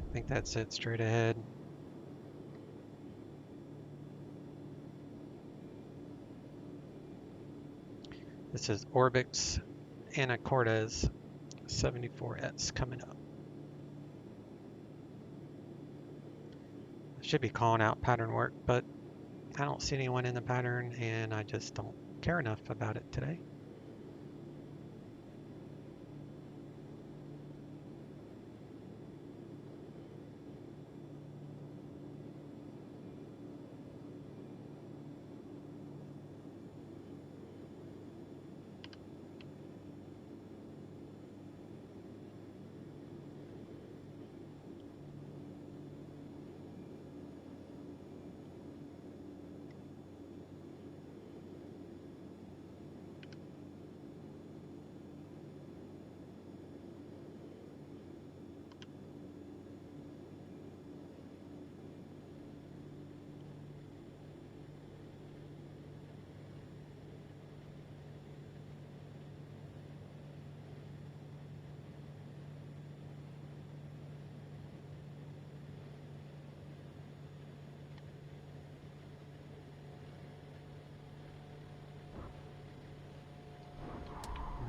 I think that's it, straight ahead. This is Orbix Ana Cortez 74S coming up. Should be calling out pattern work, but I don't see anyone in the pattern and I just don't care enough about it today.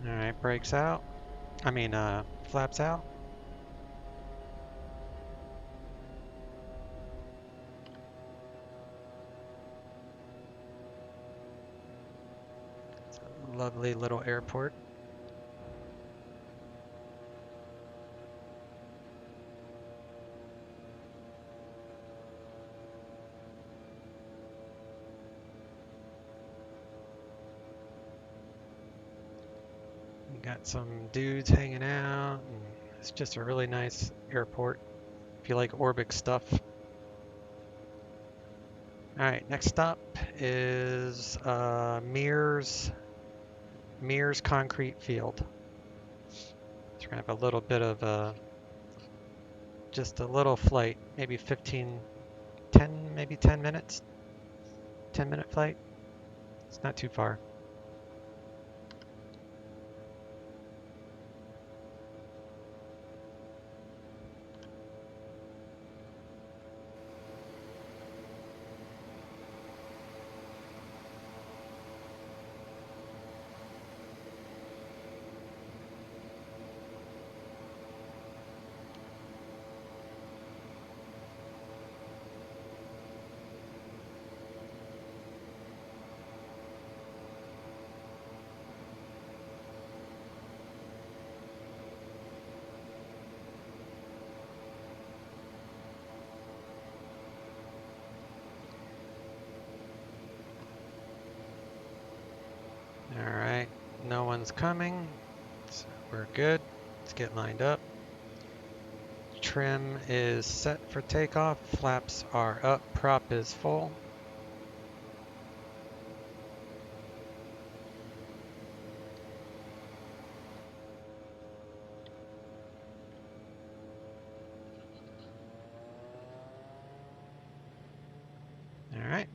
Alright, brakes out. Flaps out. It's a lovely little airport. Got some dudes hanging out. And it's just a really nice airport if you like Orbix stuff. Alright, next stop is Mears Concrete Field. So we're going to have a little bit of just a little flight, maybe 10 minutes. 10-minute flight. It's not too far. Alright, no one's coming, so we're good. Let's get lined up. Trim is set for takeoff, flaps are up, prop is full. Alright.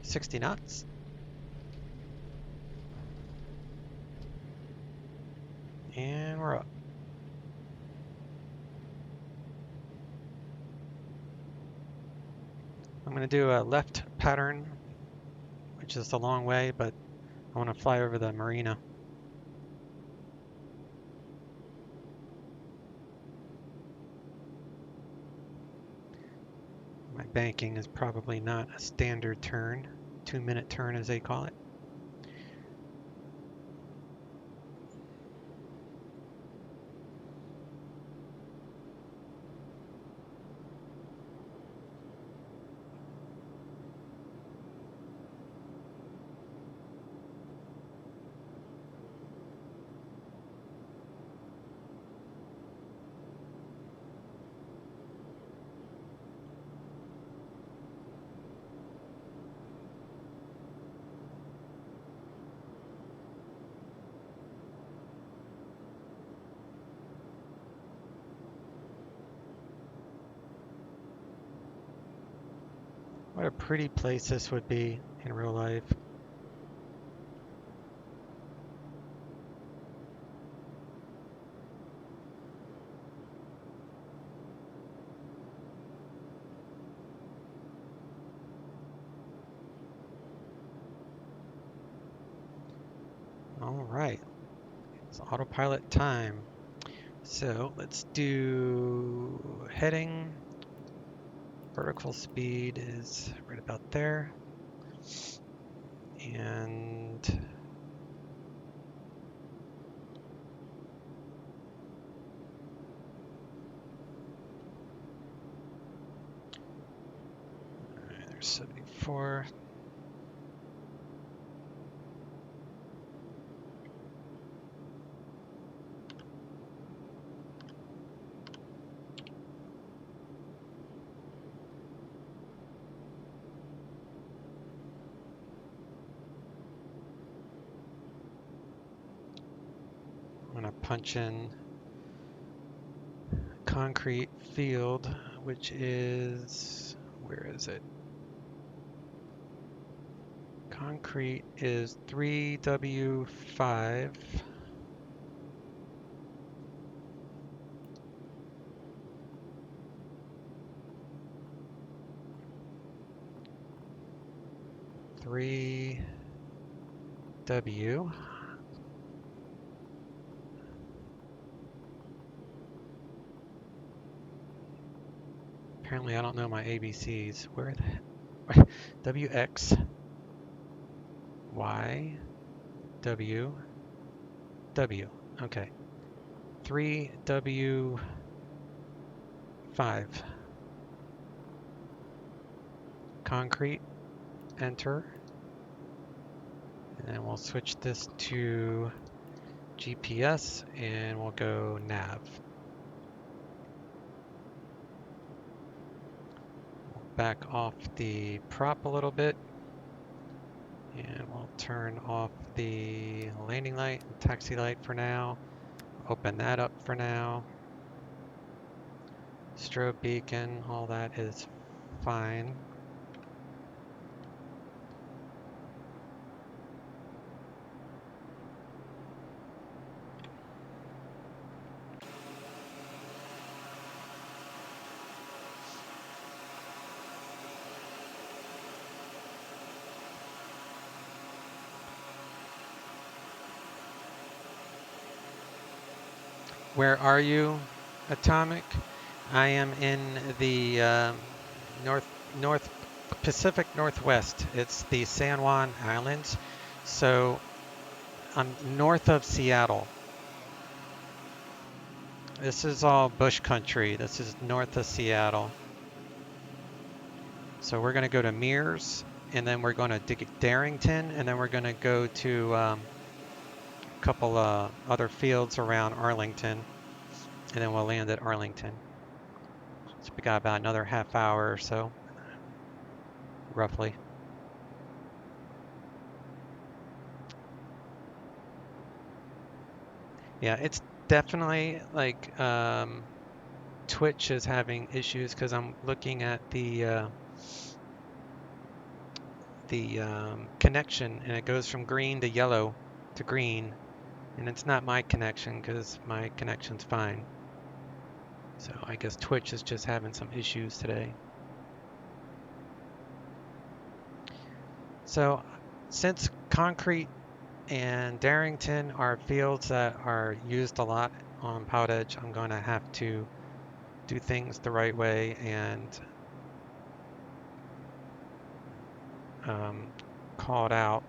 60 knots. And we're up. I'm going to do a left pattern, which is the long way, but I want to fly over the marina. My banking is probably not a standard turn, 2-minute turn as they call it. What a pretty place this would be in real life. All right, it's autopilot time. So let's do heading. Vertical speed is right about there. And all right, there's 74. I'm going to punch in concrete field, which is, where is it? Concrete is 3W5. W. Apparently I don't know my ABCs. Where the WX, Y, W, W. Okay. 3W5. Concrete, enter. And then we'll switch this to GPS and we'll go nav. Back off the prop a little bit. And we'll turn off the landing light and taxi light for now. Open that up for now. Strobe beacon, all that is fine. Where are you, Atomic? I am in the North Pacific Northwest. It's the San Juan Islands. So I'm north of Seattle. This is all bush country. This is north of Seattle. So we're going to go to Mears, and then we're going to dig at Darrington, and then we're going to go to a couple other fields around Arlington, and then we'll land at Arlington. So we got about another half hour or so, roughly. Yeah, it's definitely like Twitch is having issues because I'm looking at the connection, and it goes from green to yellow to green, and it's not my connection because my connection's fine. So I guess Twitch is just having some issues today. So since Concrete and Darrington are fields that are used a lot on PilotEdge, I'm going to have to do things the right way and call it out.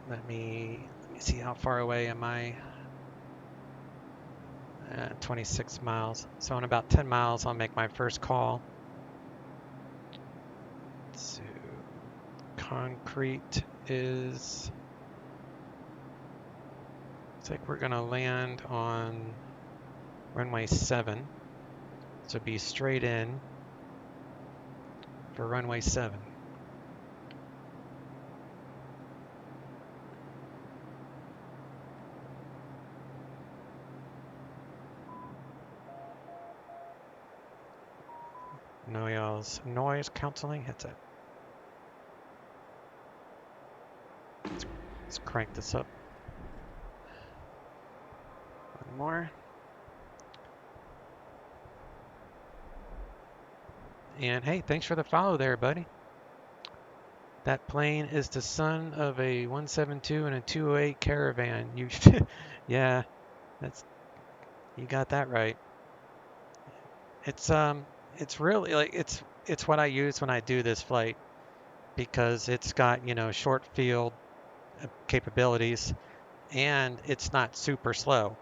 Let me see, how far away am I? 26 miles. So in about 10 miles, I'll make my first call. So Concrete is, looks like we're gonna land on runway 7. So be straight in for runway 7. Noise canceling headset. Let's crank this up. One more. And hey, thanks for the follow there, buddy. That plane is the son of a 172 and a 208 Caravan. You, yeah, you got that right. It's really like it's what I use when I do this flight because it's got, you know, short field capabilities and it's not super slow.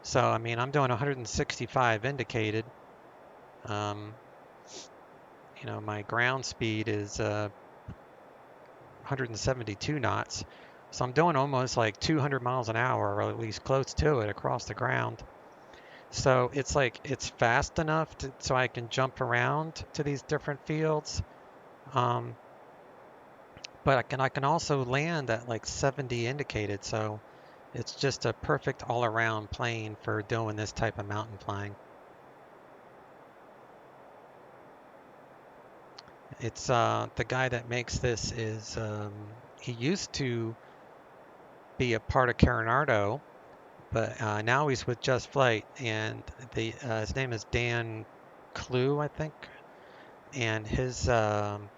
So I mean, I'm doing 165 indicated. You know, my ground speed is 172 knots. So I'm doing almost like 200 miles an hour, or at least close to it, across the ground. So it's like it's fast enough so I can jump around to these different fields. But I can also land at like 70 indicated. So it's just a perfect all-around plane for doing this type of mountain flying. It's the guy that makes this is he used to be a part of Carinardo, but now he's with Just Flight, and his name is Dan Clue, I think, and his Thuranda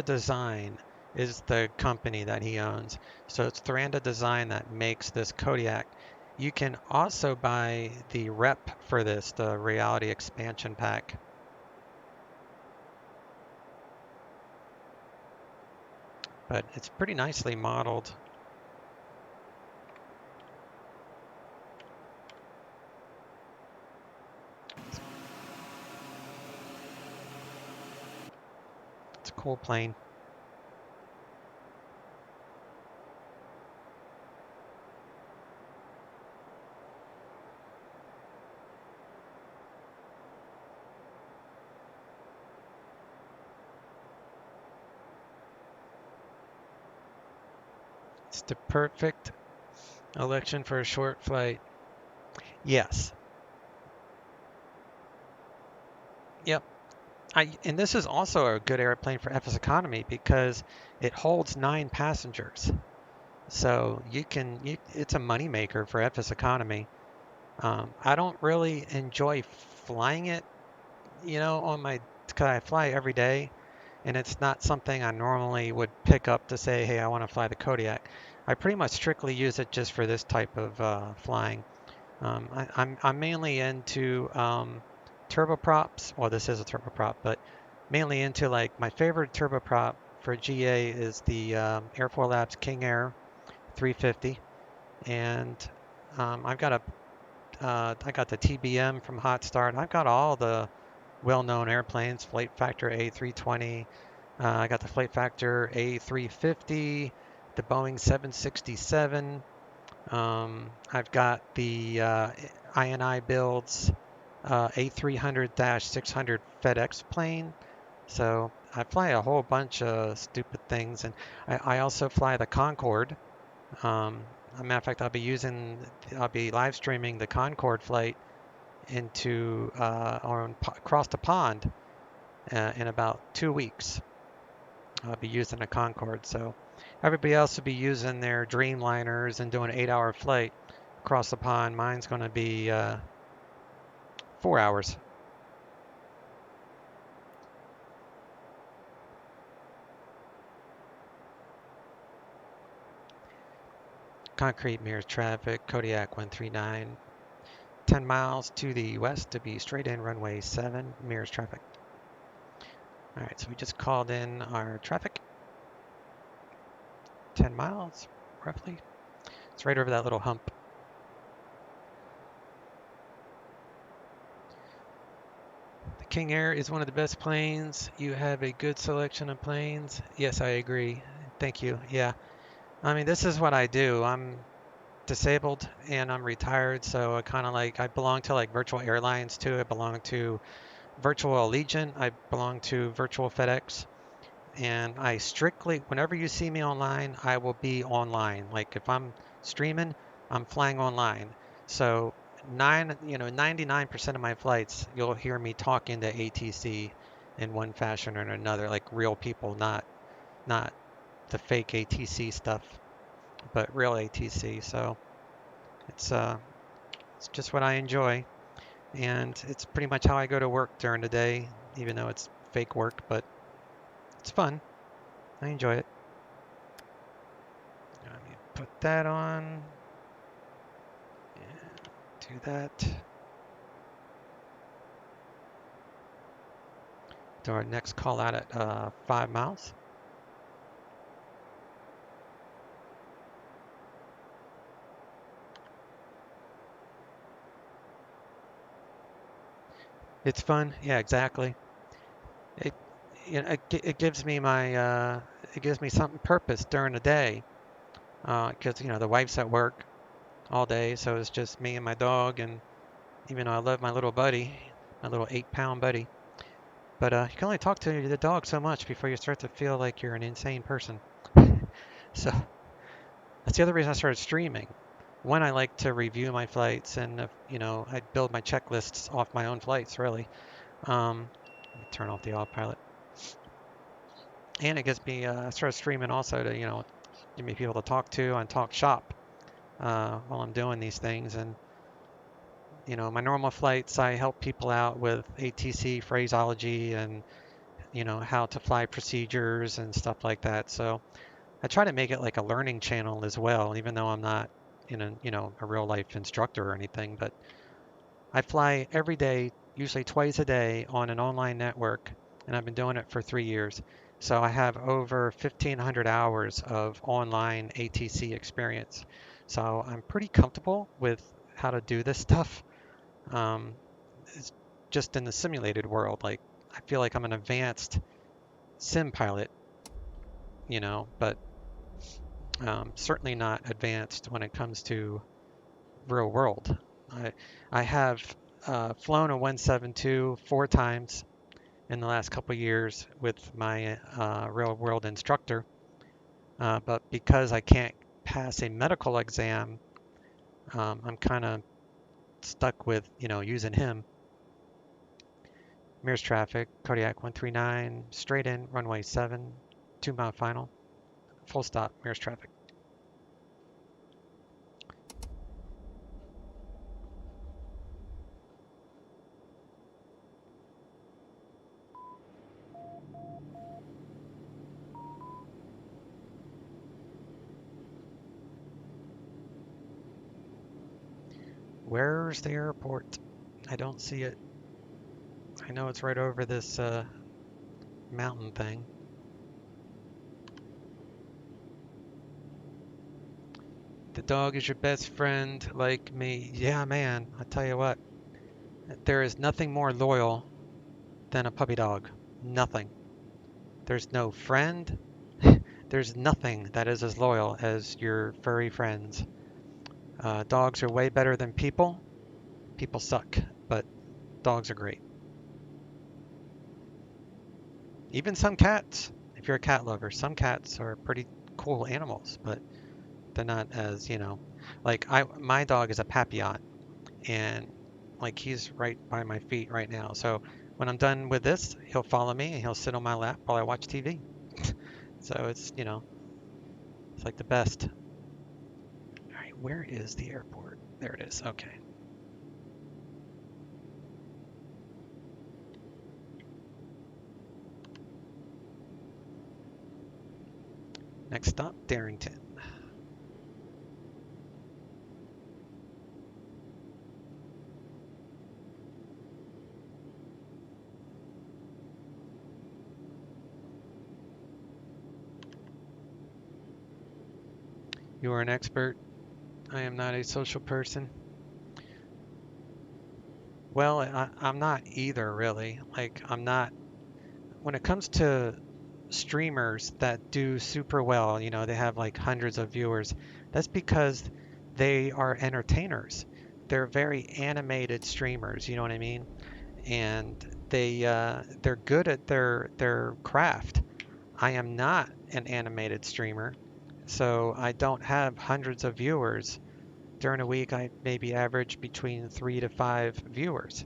Design is the company that he owns. So it's Thuranda Design that makes this Kodiak. You can also buy the rep for this, the Reality Expansion Pack. But it's pretty nicely modeled. It's a cool plane. It's the perfect election for a short flight. Yes. Yep. And this is also a good airplane for FS economy because it holds 9 passengers. So it's a money maker for FS economy. I don't really enjoy flying it, you know, because I fly every day, and it's not something I normally would pick up to say, hey, I want to fly the Kodiak. I pretty much strictly use it just for this type of flying. I'm mainly into turboprops. Well, this is a turboprop, but mainly into, like, my favorite turboprop for GA is the Airfoil Labs King Air 350, and I got the TBM from Hot Start. I've got all the well-known airplanes, Flight Factor A320. I got the Flight Factor A350, the Boeing 767. I've got the INI builds A300-600 FedEx plane. So I fly a whole bunch of stupid things, and I also fly the Concorde. As a matter of fact, I'll be live streaming the Concorde flight into across the pond in about 2 weeks. I'll be using a Concorde, so everybody else will be using their Dreamliners and doing an 8-hour flight across the pond. Mine's going to be 4 hours. Concrete mirrors traffic, Kodiak 139, 10 miles to the west to be straight in runway 7, mirrors traffic. All right, so we just called in our traffic. 10 miles, roughly. It's right over that little hump. The King Air is one of the best planes. You have a good selection of planes. Yes, I agree. Thank you. Yeah. I mean, this is what I do. I'm disabled and I'm retired, so I belong to like Virtual Airlines too. I belong to Virtual Allegiant. I belong to Virtual FedEx. And I strictly, whenever you see me online, I will be online. Like if I'm streaming, I'm flying online. So 99% of my flights, you'll hear me talking to ATC in one fashion or another, like real people, not the fake ATC stuff, but real ATC. So it's just what I enjoy, and it's pretty much how I go to work during the day, even though it's fake work, but it's fun. I enjoy it. Let me put that on. Yeah, do that. Do our next call out at 5 miles. It's fun. Yeah, exactly. It gives me it gives me something purpose during the day, because the wife's at work all day, so it's just me and my dog, and even though I love my little buddy, my little 8-pound buddy, but you can only talk to the dog so much before you start to feel like you're an insane person. So that's the other reason I started streaming. One, I like to review my flights, and I build my checklists off my own flights, really. Let me turn off the autopilot. And it gives me, I started streaming also to, give me people to talk to and talk shop while I'm doing these things. And, my normal flights, I help people out with ATC phraseology and, how to fly procedures and stuff like that. So I try to make it like a learning channel as well, even though I'm not a real life instructor or anything. But I fly every day, usually twice a day on an online network, and I've been doing it for 3 years. So I have over 1,500 hours of online ATC experience. So I'm pretty comfortable with how to do this stuff. It's just in the simulated world, like I feel like I'm an advanced sim pilot, but certainly not advanced when it comes to real world. I have flown a 172 4 times in the last couple of years with my real world instructor, but because I can't pass a medical exam, I'm kind of stuck with using him. Mirrors traffic, Kodiak 139, straight in, runway 7, 2-mile final, full stop, mirrors traffic. Where's the airport? I don't see it. I know it's right over this mountain thing. The dog is your best friend, like me. Yeah, man, I tell you what. There is nothing more loyal than a puppy dog. Nothing. There's no friend. There's nothing that is as loyal as your furry friends. Dogs are way better than people. People suck, but dogs are great. Even some cats, if you're a cat lover, some cats are pretty cool animals, but they're not as, like my dog is a Papillon, and like he's right by my feet right now. So when I'm done with this, he'll follow me and he'll sit on my lap while I watch TV. So it's, you know, it's like the best. All right, where is the airport? There it is. Okay. Next stop, Darrington. You are an expert. I am not a social person. Well, I'm not either, really. Like, I'm not. When it comes to streamers that do super well, you know, they have like hundreds of viewers, that's because they are entertainers. They're very animated streamers, you know what I mean? And they're good at their craft. I am not an animated streamer, so I don't have hundreds of viewers. During a week, I maybe average between 3 to 5 viewers.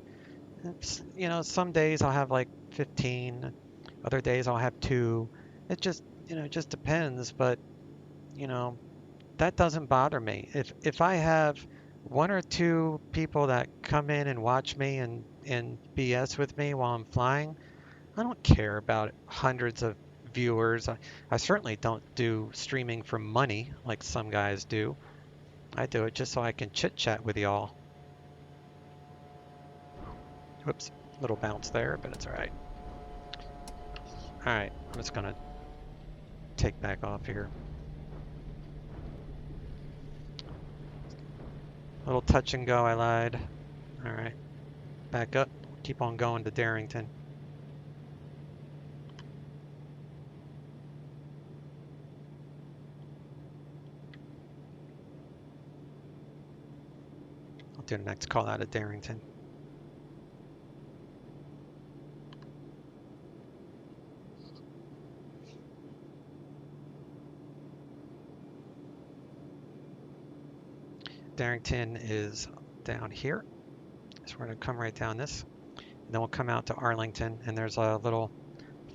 You know, some days I'll have like 15, other days I'll have 2. It just, you know, it just depends, but you know, that doesn't bother me. If I have 1 or 2 people that come in and watch me and BS with me while I'm flying, I don't care about hundreds of viewers. I certainly don't do streaming for money like some guys do. I do it just so I can chit chat with y'all. Whoops, little bounce there, but it's all right. All right, I'm just gonna take back off here. Little touch and go, I lied. All right, back up, keep on going to Darrington. I'll do the next call out of Darrington. Darrington is down here, so we're gonna come right down this, and then we'll come out to Arlington, and there's a little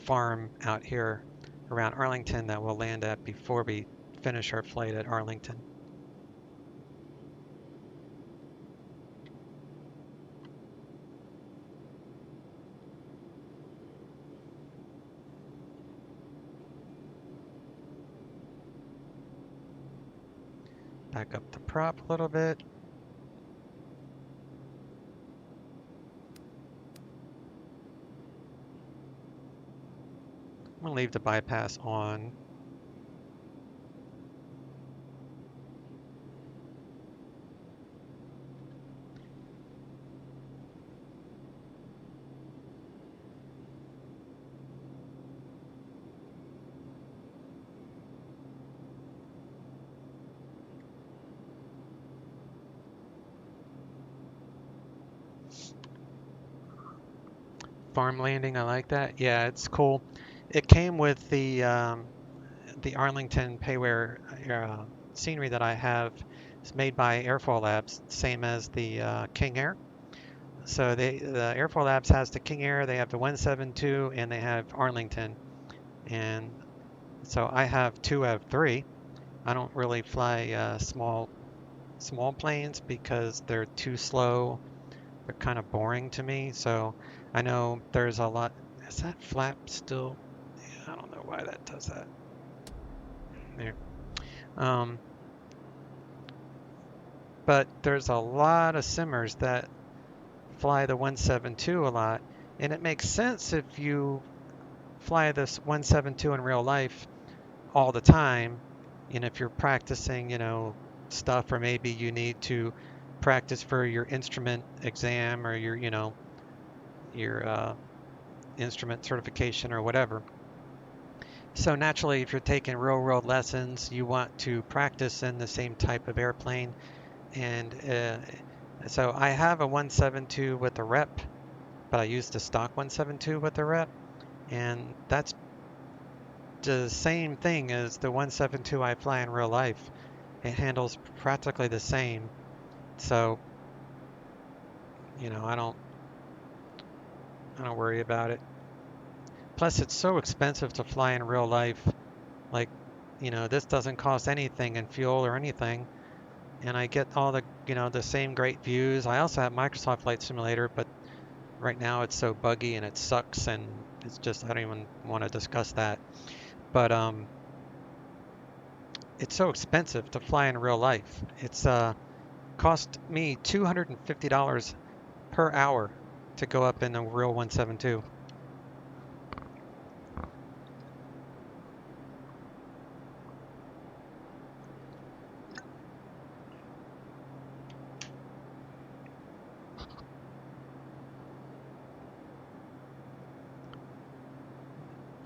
farm out here around Arlington that we'll land at before we finish our flight at Arlington. Back up the prop a little bit. I'm gonna leave the bypass on. Farm landing, I like that. Yeah, it's cool. It came with the Arlington payware scenery that I have. It's made by Airfoil Labs, same as the King Air. So the Airfoil Labs has the King Air, they have the 172, and they have Arlington. And so I have 2 out of 3. I don't really fly small planes because they're too slow. They're kind of boring to me. So I know there's a lot. Is that flap still? Yeah, I don't know why that does that. There. But there's a lot of simmers that fly the 172 a lot, and it makes sense if you fly this 172 in real life all the time, and if you're practicing, you know, stuff, or maybe you need to practice for your instrument exam or your, you know, your instrument certification or whatever. So naturally, if you're taking real world lessons, you want to practice in the same type of airplane. And so I have a 172 with a rep, but I used the stock 172 with the rep, and that's the same thing as the 172 I fly in real life. It handles practically the same. So, you know, I don't worry about it. Plus, it's so expensive to fly in real life. Like, you know, this doesn't cost anything in fuel or anything. And I get all the, you know, the same great views. I also have Microsoft Flight Simulator, but right now it's so buggy and it sucks, and it's just, I don't even want to discuss that. But it's so expensive to fly in real life. It's cost me $250 per hour to go up in a real 172.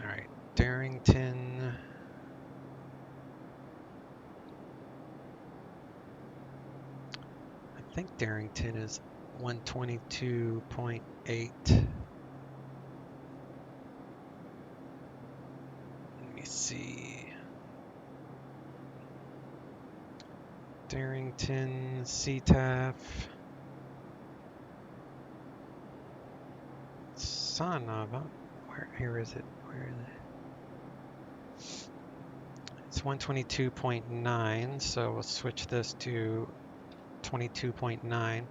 All right, Darrington. I think Darrington is 122.8. Let me see. Darrington, CTAF. Son of a. Here is it? Where is it? It's 122.9, so we'll switch this to 22.9.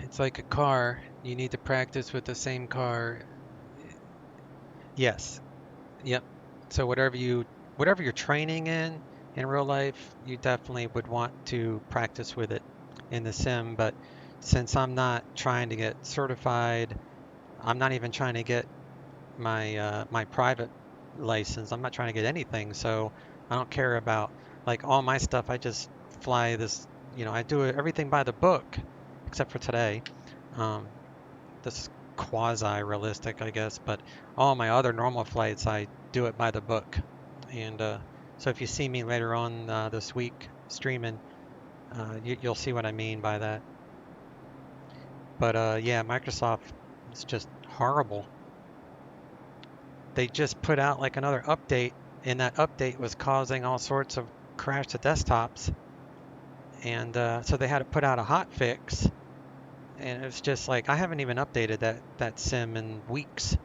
It's like a car. You need to practice with the same car. Yes. Yep. So whatever you're training in real life, you definitely would want to practice with it in the sim. But since I'm not trying to get certified, I'm not even trying to get my my private license. I'm not trying to get anything. So I don't care about like all my stuff. I just fly this. You know, I do everything by the book, except for today. This is quasi-realistic, I guess, but all my other normal flights, I do it by the book. And so if you see me later on this week streaming, you'll see what I mean by that. But yeah, Microsoft is just horrible. They just put out like another update, and that update was causing all sorts of crash to desktops. And so they had to put out a hot fix. And it's just like, I haven't even updated that sim in weeks.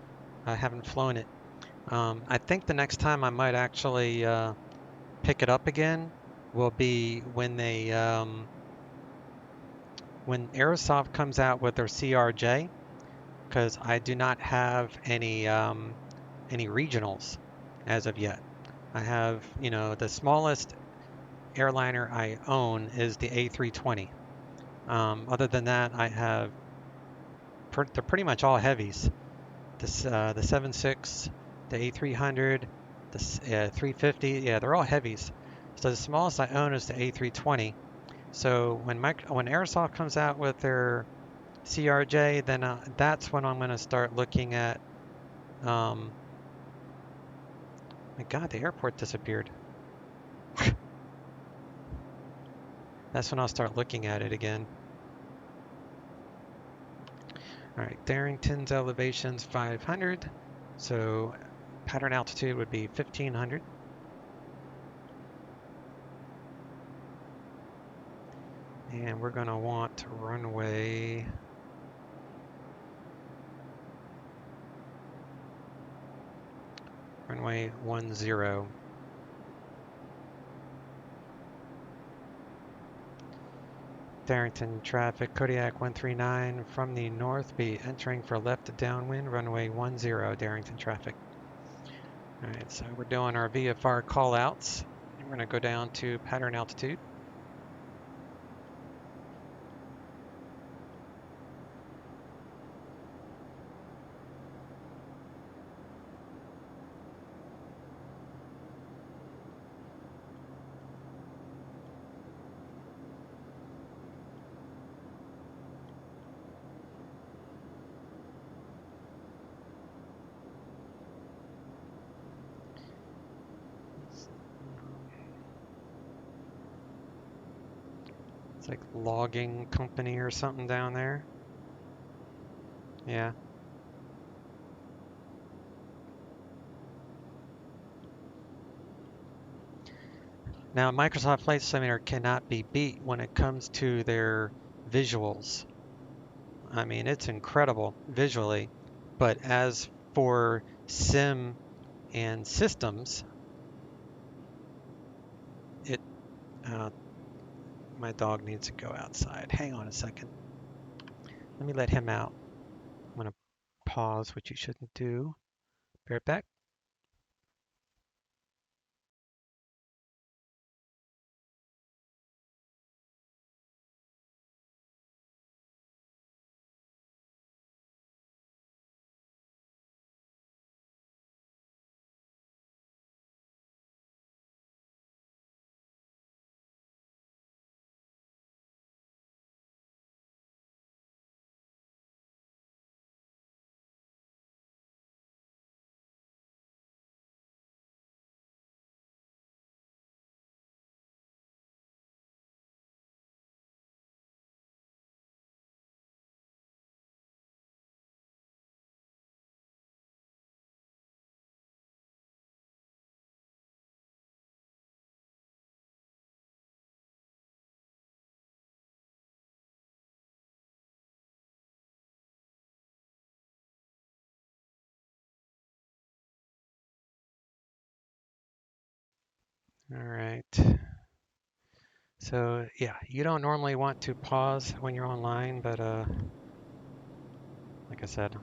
I haven't flown it. I think the next time I might actually pick it up again will be when they when Aerosoft comes out with their CRJ, because I do not have any regionals as of yet. I have, you know, the smallest airliner I own is the A320. Other than that, I have they're pretty much all heavies. The 7.6, the A300, the 350, yeah, they're all heavies. So the smallest I own is the A320. So when Aerosoft comes out with their CRJ, then that's when I'm going to start looking at. My God, the airport disappeared. That's when I'll start looking at it again. All right, Darrington's elevation's 500, so pattern altitude would be 1500. And we're going to want runway 10. Darrington traffic, Kodiak 139 from the north, be entering for left downwind, runway 10, Darrington traffic. All right, so we're doing our VFR callouts. We're going to go down to pattern altitude. It's like logging company or something down there. Yeah. Now, Microsoft Flight Simulator cannot be beat when it comes to their visuals. I mean, it's incredible visually, but as for sim and systems, my dog needs to go outside. Hang on a second. Let me let him out. I'm going to pause, which you shouldn't do. Be right back. All right. So yeah, you don't normally want to pause when you're online, but like I said,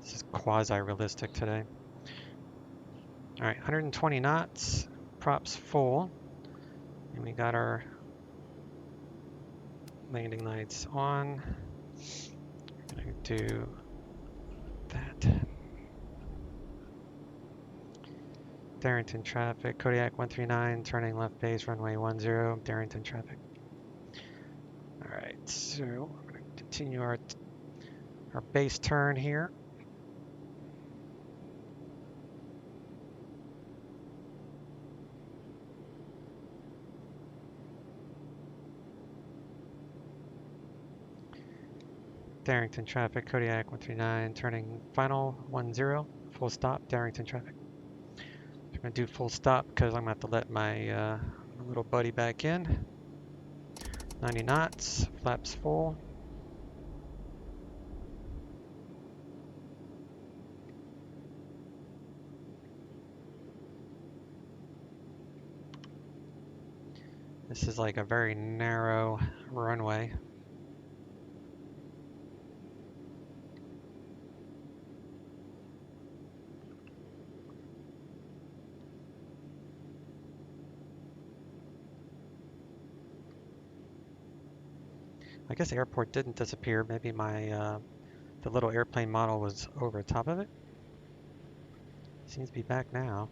this is quasi-realistic today. All right, 120 knots, props full, and we got our landing lights on. I'm gonna do that. Darrington traffic, Kodiak 139, turning left base, runway 10, Darrington traffic. All right, so we're gonna continue our base turn here. Darrington traffic, Kodiak 139, turning final 10, full stop, Darrington traffic. I'm gonna do full stop because I'm gonna have to let my little buddy back in. 90 knots, flaps full. This is like a very narrow runway. I guess the airport didn't disappear. Maybe my the little airplane model was over top of it. Seems to be back now.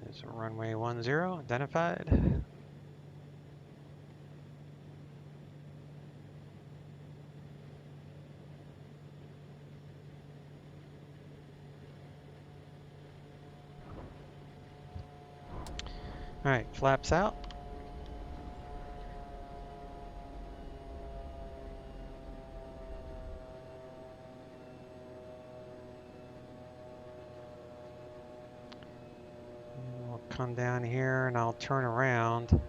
There's a runway 10 identified. All right, flaps out. We'll come down here and I'll turn around.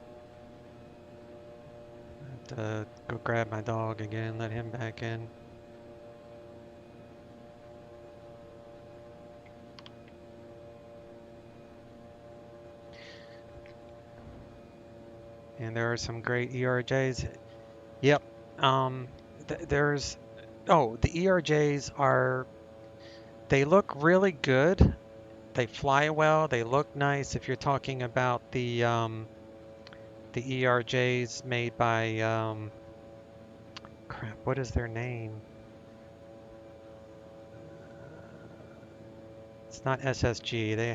I have to go grab my dog again, let him back in. And there are some great ERJs. Yep. There's, oh, the ERJs are, they look really good. They fly well. They look nice. If you're talking about the ERJs made by, crap, what is their name? It's not SSG. They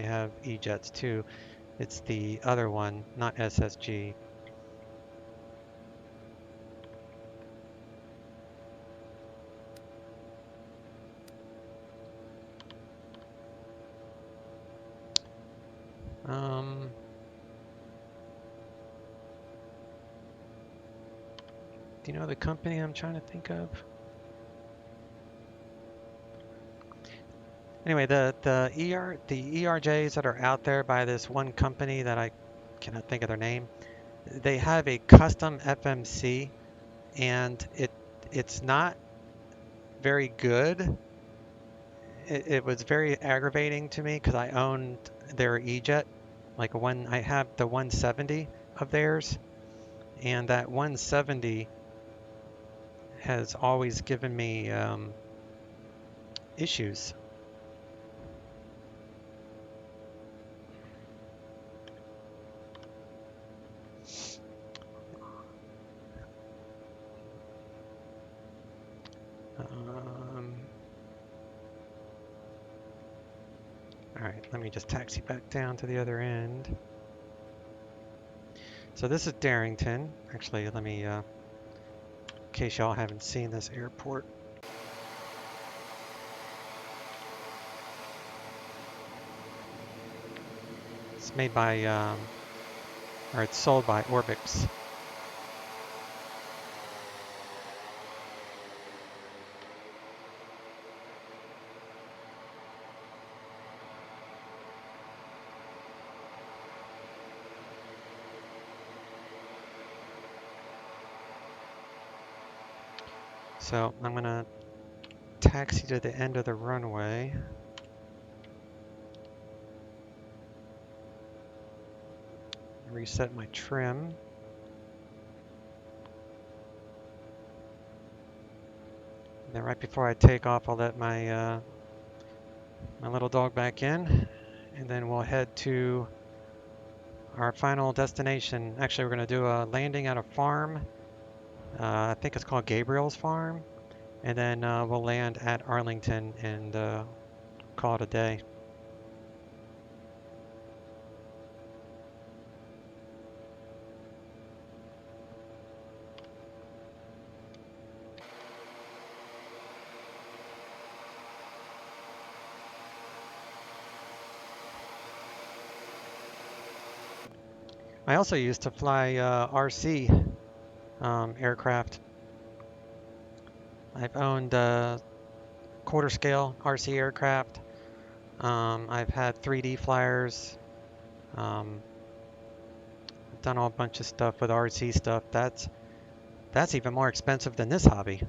have E-Jets too. It's the other one, not SSG. Do you know the company I'm trying to think of? Anyway, the ERJs that are out there by this one company that I cannot think of their name, they have a custom FMC, and it's not very good. It was very aggravating to me because I owned their E-Jet, like I have the 170 of theirs, and that 170 has always given me issues. All right, let me just taxi back down to the other end. So this is Darrington. Actually, let me, in case y'all haven't seen this airport. It's made by, or it's sold by Orbix. So I'm gonna taxi to the end of the runway. Reset my trim. Then right before I take off, I'll let my my little dog back in, and then we'll head to our final destination. Actually, we're gonna do a landing at a farm. I think it's called Gabriel's Farm, and then we'll land at Arlington and call it a day. I also used to fly RC aircraft. I've owned quarter scale RC aircraft. I've had 3D flyers. I've done a bunch of stuff with RC stuff. That's even more expensive than this hobby.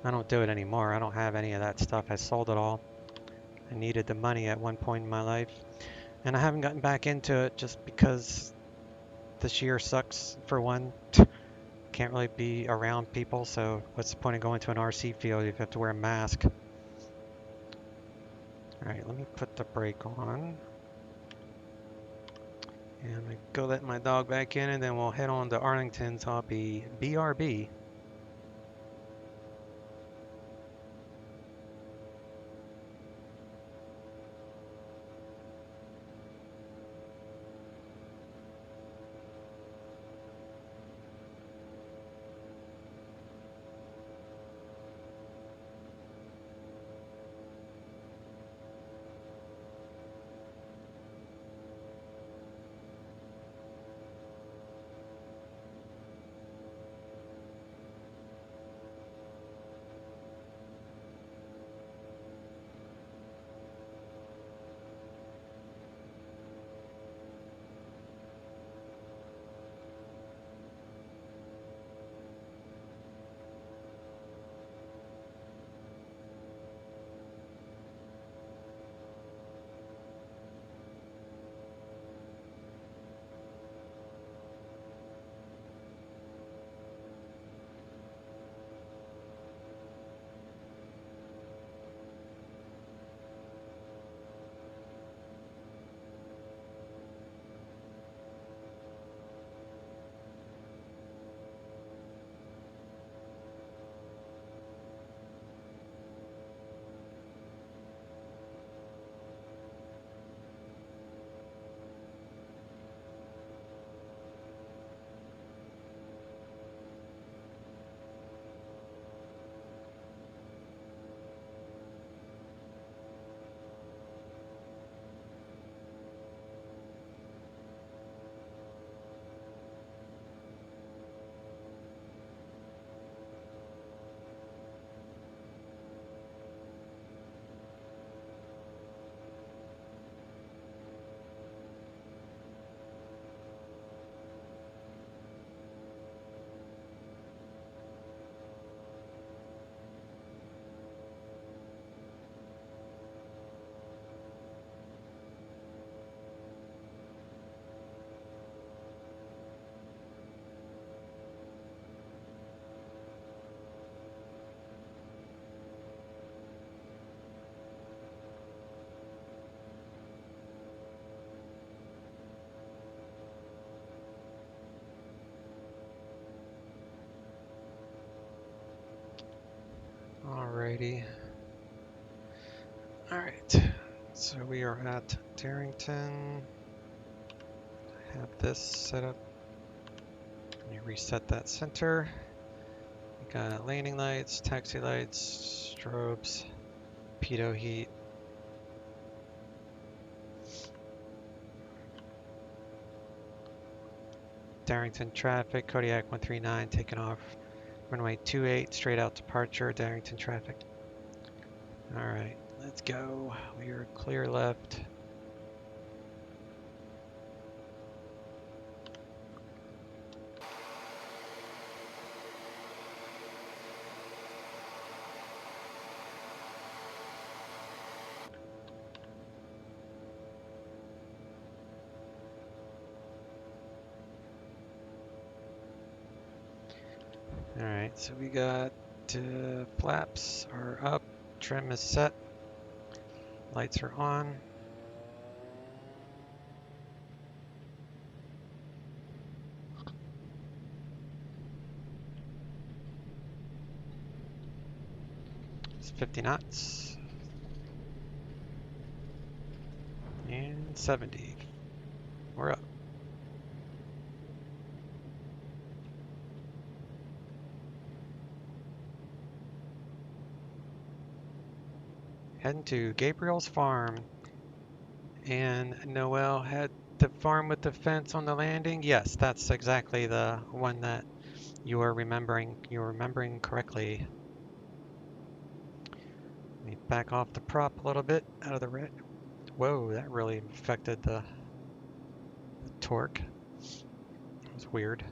I don't do it anymore. I don't have any of that stuff. I sold it all. I needed the money at one point in my life. And I haven't gotten back into it just because this year sucks, for one. Can't really be around people, so what's the point of going to an RC field if you have to wear a mask? Alright, let me put the brake on. And I'm going to go let my dog back in, and then we'll head on to Arlington, so I'll be BRB. maybe. All right, so we are at Darrington. Have this set up. Let me reset that center. We got landing lights, taxi lights, strobes, pitot heat. Darrington traffic, Kodiak 139 taking off. Runway 28, straight out departure, Darrington traffic. All right, let's go. We are clear left. All right, so we got flaps are up, trim is set, lights are on. It's 50 knots. And 70. We're up. Heading to Gabriel's farm. And Noel had the farm with the fence on the landing. Yes, that's exactly the one that you were remembering. You're remembering correctly. Let me back off the prop a little bit out of the red. Whoa, that really affected the torque. It was weird.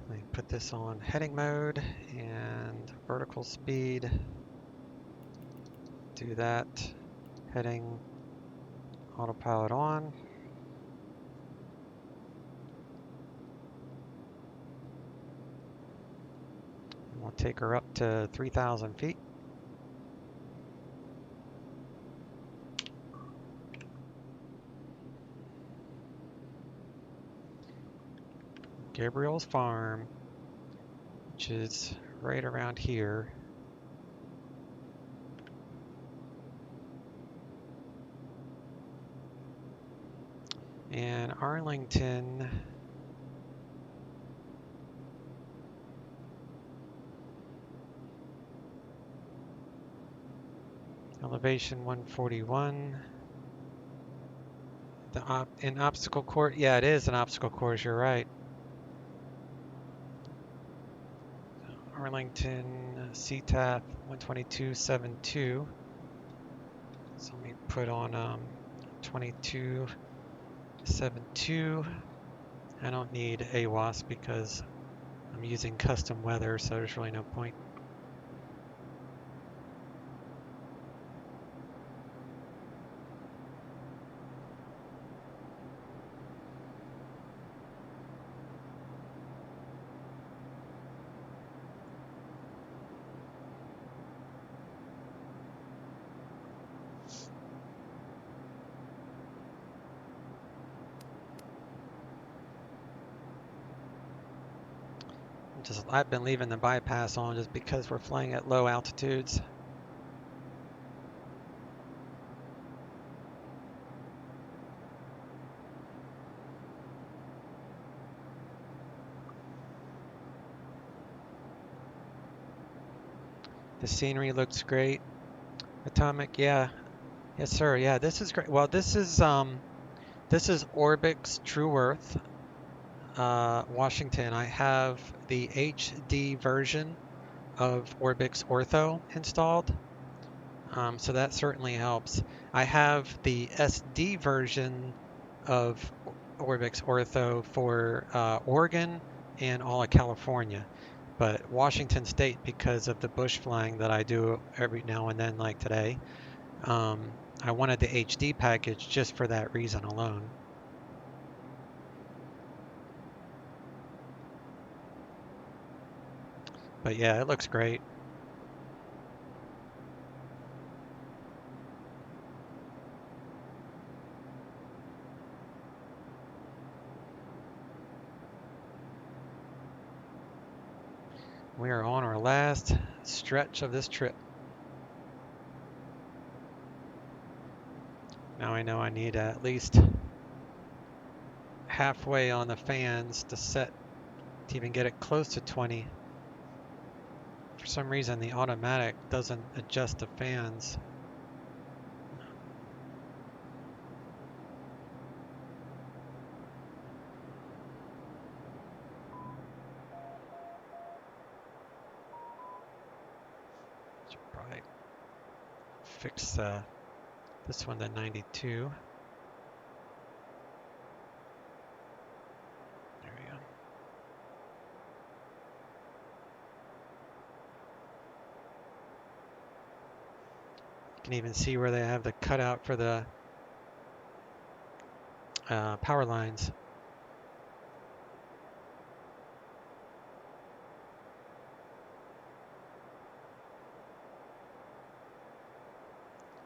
Let me put this on heading mode and vertical speed. Do that. Heading autopilot on. We'll take her up to 3,000 feet. Gabriel's farm, which is right around here. And Arlington, elevation 141. An obstacle course, yeah, it is an obstacle course, you're right. Arlington, CTAF 122.72. So let me put on 22.72. I don't need AWAS because I'm using custom weather, so there's really no point. I've been leaving the bypass on just because we're flying at low altitudes. The scenery looks great. Atomic, yeah. Yes, sir. Yeah, this is great. Well, this is Orbix True Earth, Washington. I have the HD version of Orbix Ortho installed, so that certainly helps. I have the SD version of Orbix Ortho for Oregon and all of California, but Washington State, because of the bush flying that I do every now and then, like today, I wanted the HD package just for that reason alone. But yeah, it looks great. We are on our last stretch of this trip. Now I know I need at least halfway on the fans to set to even get it close to 20. For some reason the automatic doesn't adjust the fans. Should probably fix this one to 92. There we go. You can even see where they have the cutout for the power lines.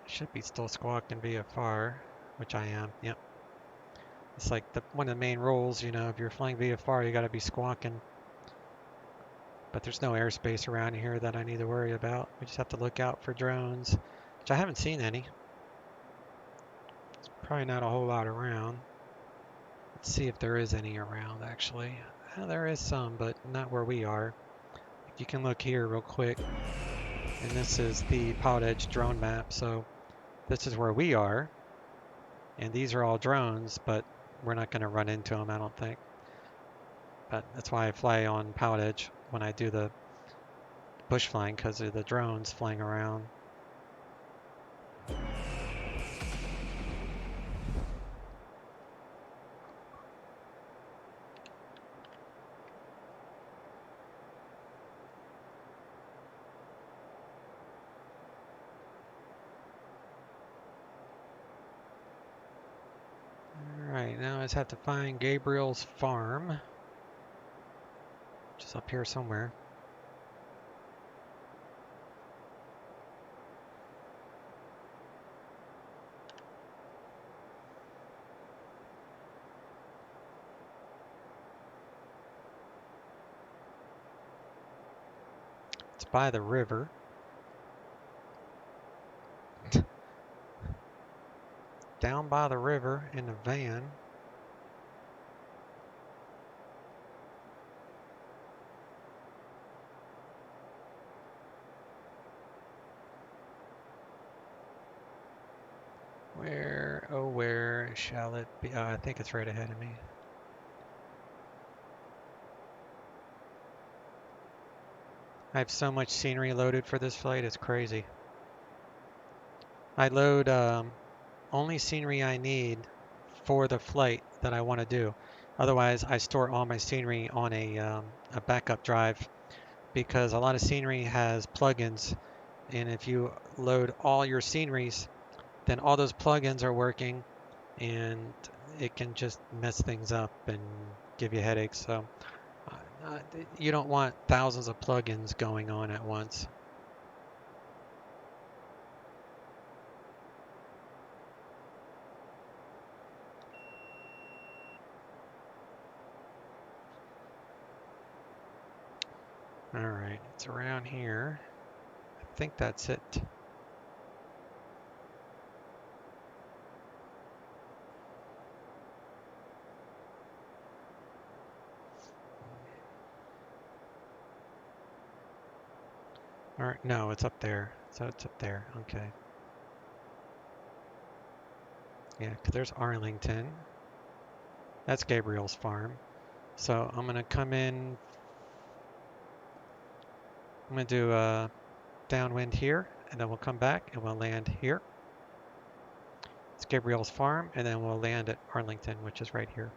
Should be still squawking VFR, which I am. Yep. It's like one of the main rules, you know, if you're flying VFR, you got to be squawking. But there's no airspace around here that I need to worry about. We just have to look out for drones, which I haven't seen any. It's probably not a whole lot around. Let's see if there is any around, actually. There is some, but not where we are. You can look here real quick. And this is the PilotEdge drone map. So this is where we are. And these are all drones, but we're not going to run into them, I don't think. But that's why I fly on PilotEdge when I do the bush flying, because of the drones flying around. Alright, now I just have to find Gabriel's farm, which is up here somewhere. It's by the river. Down by the river in a van. Where, oh where shall it be? I think it's right ahead of me. I have so much scenery loaded for this flight, it's crazy. I load only scenery I need for the flight that I want to do. Otherwise, I store all my scenery on a backup drive, because a lot of scenery has plugins, and if you load all your sceneries, then all those plugins are working, and it can just mess things up and give you headaches. So you don't want thousands of plugins going on at once. All right, it's around here. I think that's it. All right, no, it's up there. So it's up there. Okay. Yeah, because there's Arlington. That's Gabriel's farm. So I'm going to come in. I'm going to do a downwind here, and then we'll come back and we'll land here. It's Gabriel's farm, and then we'll land at Arlington, which is right here.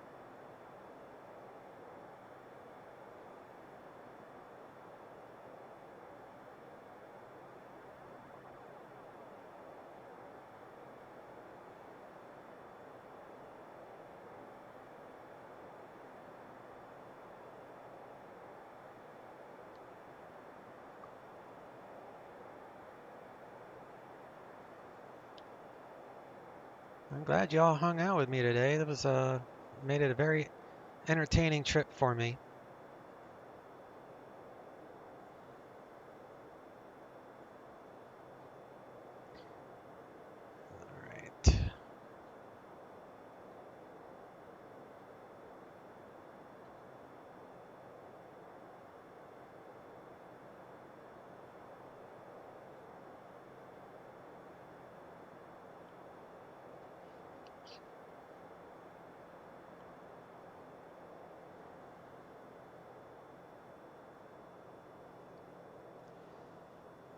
I'm glad y'all hung out with me today. That was made it a very entertaining trip for me. All right.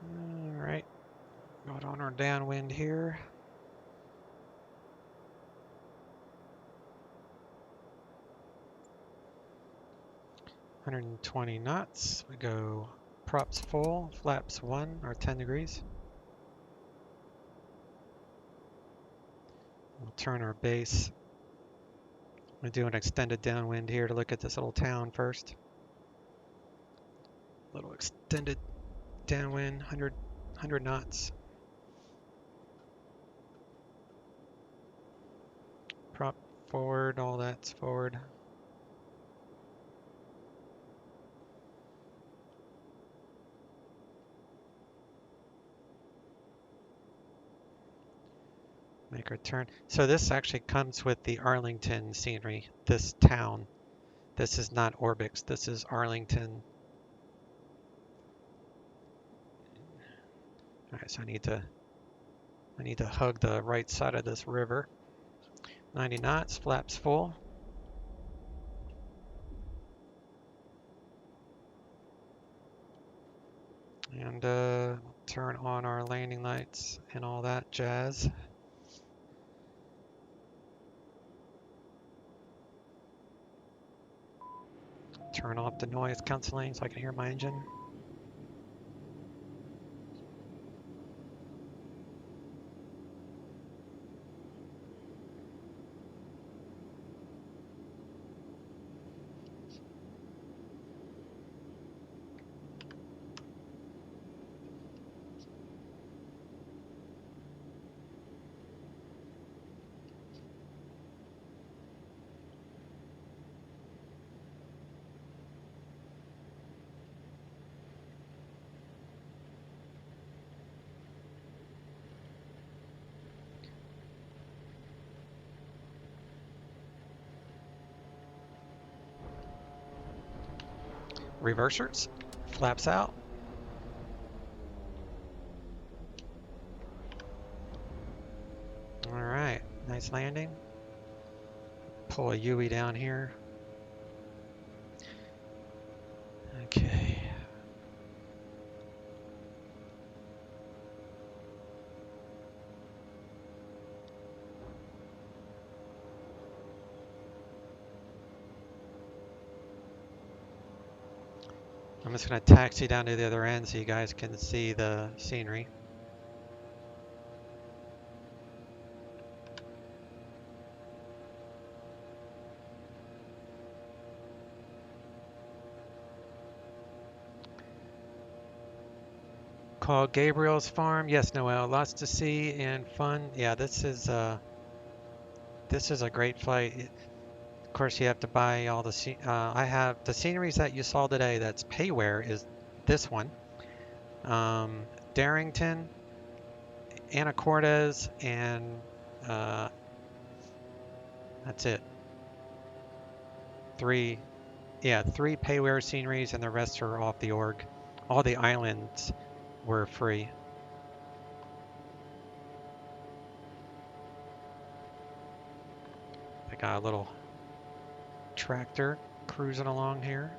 All right. Going on our downwind here. 120 knots. We go props full, flaps 1 or 10 degrees. We'll turn our base. We'll do an extended downwind here to look at this little town first. Little extended downwind, 100 knots. Prop forward, all that's forward. Make our turn. So this actually comes with the Arlington scenery, this town. This is not Orbix, this is Arlington. All right, so I need to hug the right side of this river. 90 knots, flaps full. And turn on our landing lights and all that jazz. Turn off the noise canceling so I can hear my engine. Reversers, flaps out. All right, nice landing. Pull a UE down here. Okay. I'm just going to taxi down to the other end so you guys can see the scenery. Called Gabriel's Farm. Yes, Noel. Lots to see and fun. Yeah, this is a great flight. Of course, you have to buy all the. I have the sceneries that you saw today. That's payware. Is this one? Darrington, Anacortes, and that's it. Three payware sceneries, and the rest are off the org. All the islands were free. I got a little tractor cruising along here.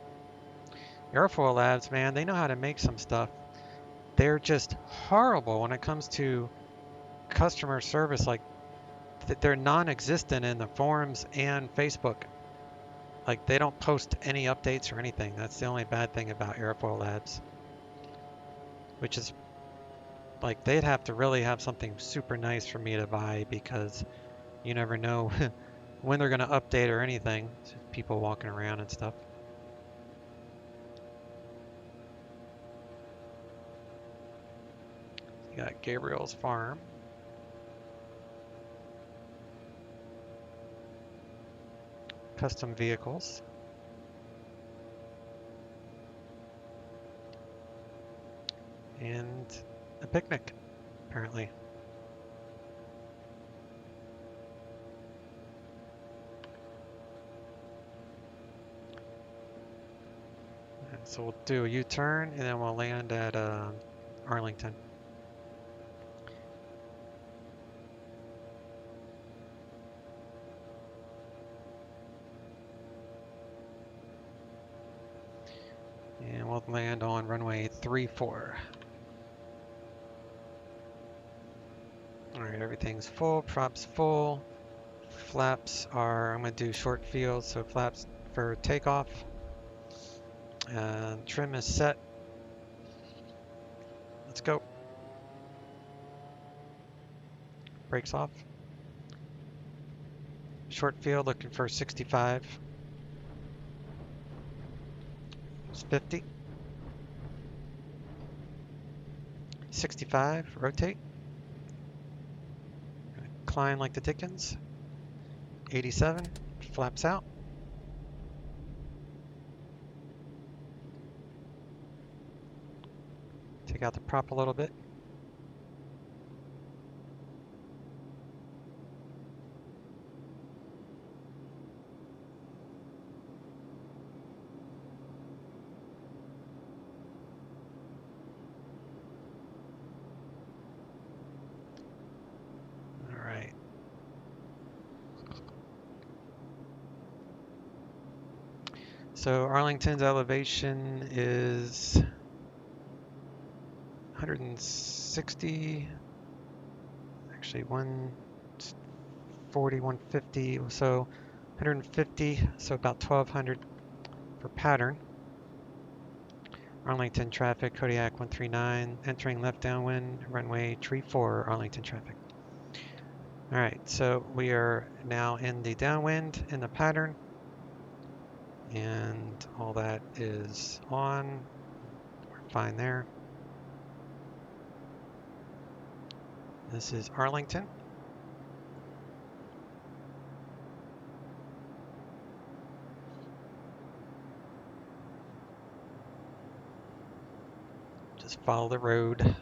Airfoil Labs, man, they know how to make some stuff. They're just horrible when it comes to customer service. Like, they're non-existent in the forums and Facebook. Like, they don't post any updates or anything. That's the only bad thing about Airfoil Labs. Which is, like, they'd have to really have something super nice for me to buy, because you never know when they're going to update or anything. People walking around and stuff. You got Gabriel's Farm. custom vehicles. And a picnic, apparently. And so we'll do a U-turn and then we'll land at Arlington. And we'll land on runway 34. Alright, everything's full, props full. Flaps are, I'm going to do short field, so flaps for takeoff. Trim is set. Let's go. Brakes off. Short field looking for 65. It's 50. 65, rotate. Climb like the Dickens. 87, flaps out. Take out the prop a little bit. All right. So Arlington's elevation is 160, actually 140, 150, so 150, so about 1200 for pattern. Arlington traffic, Kodiak 139, entering left downwind, runway 34, Arlington traffic. All right, so we are now in the downwind in the pattern, and all that is on. We're fine there. This is Arlington. Just follow the road.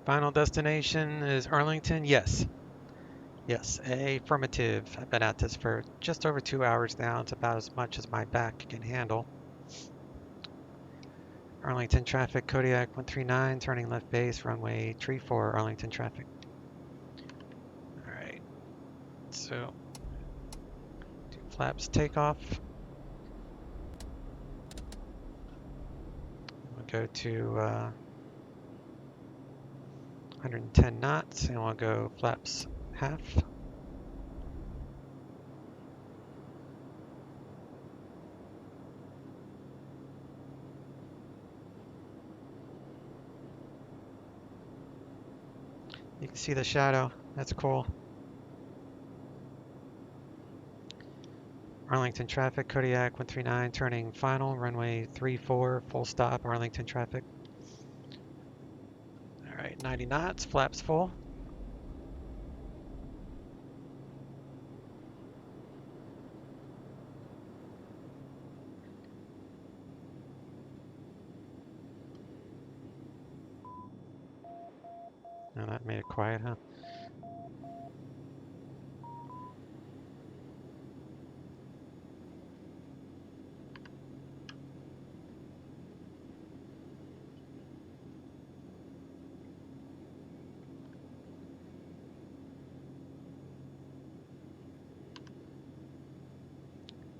Final destination is Arlington. Yes. Yes, affirmative. I've been at this for just over 2 hours now. It's about as much as my back can handle. Arlington traffic, Kodiak 139, turning left base, runway 34, Arlington traffic. All right, so do flaps takeoff. We'll go to 110 knots, and we'll go flaps half. You can see the shadow. That's cool. Arlington traffic, Kodiak 139, turning final, runway 34, full stop, Arlington traffic. All right, 90 knots, flaps full. Now that made it quiet, huh?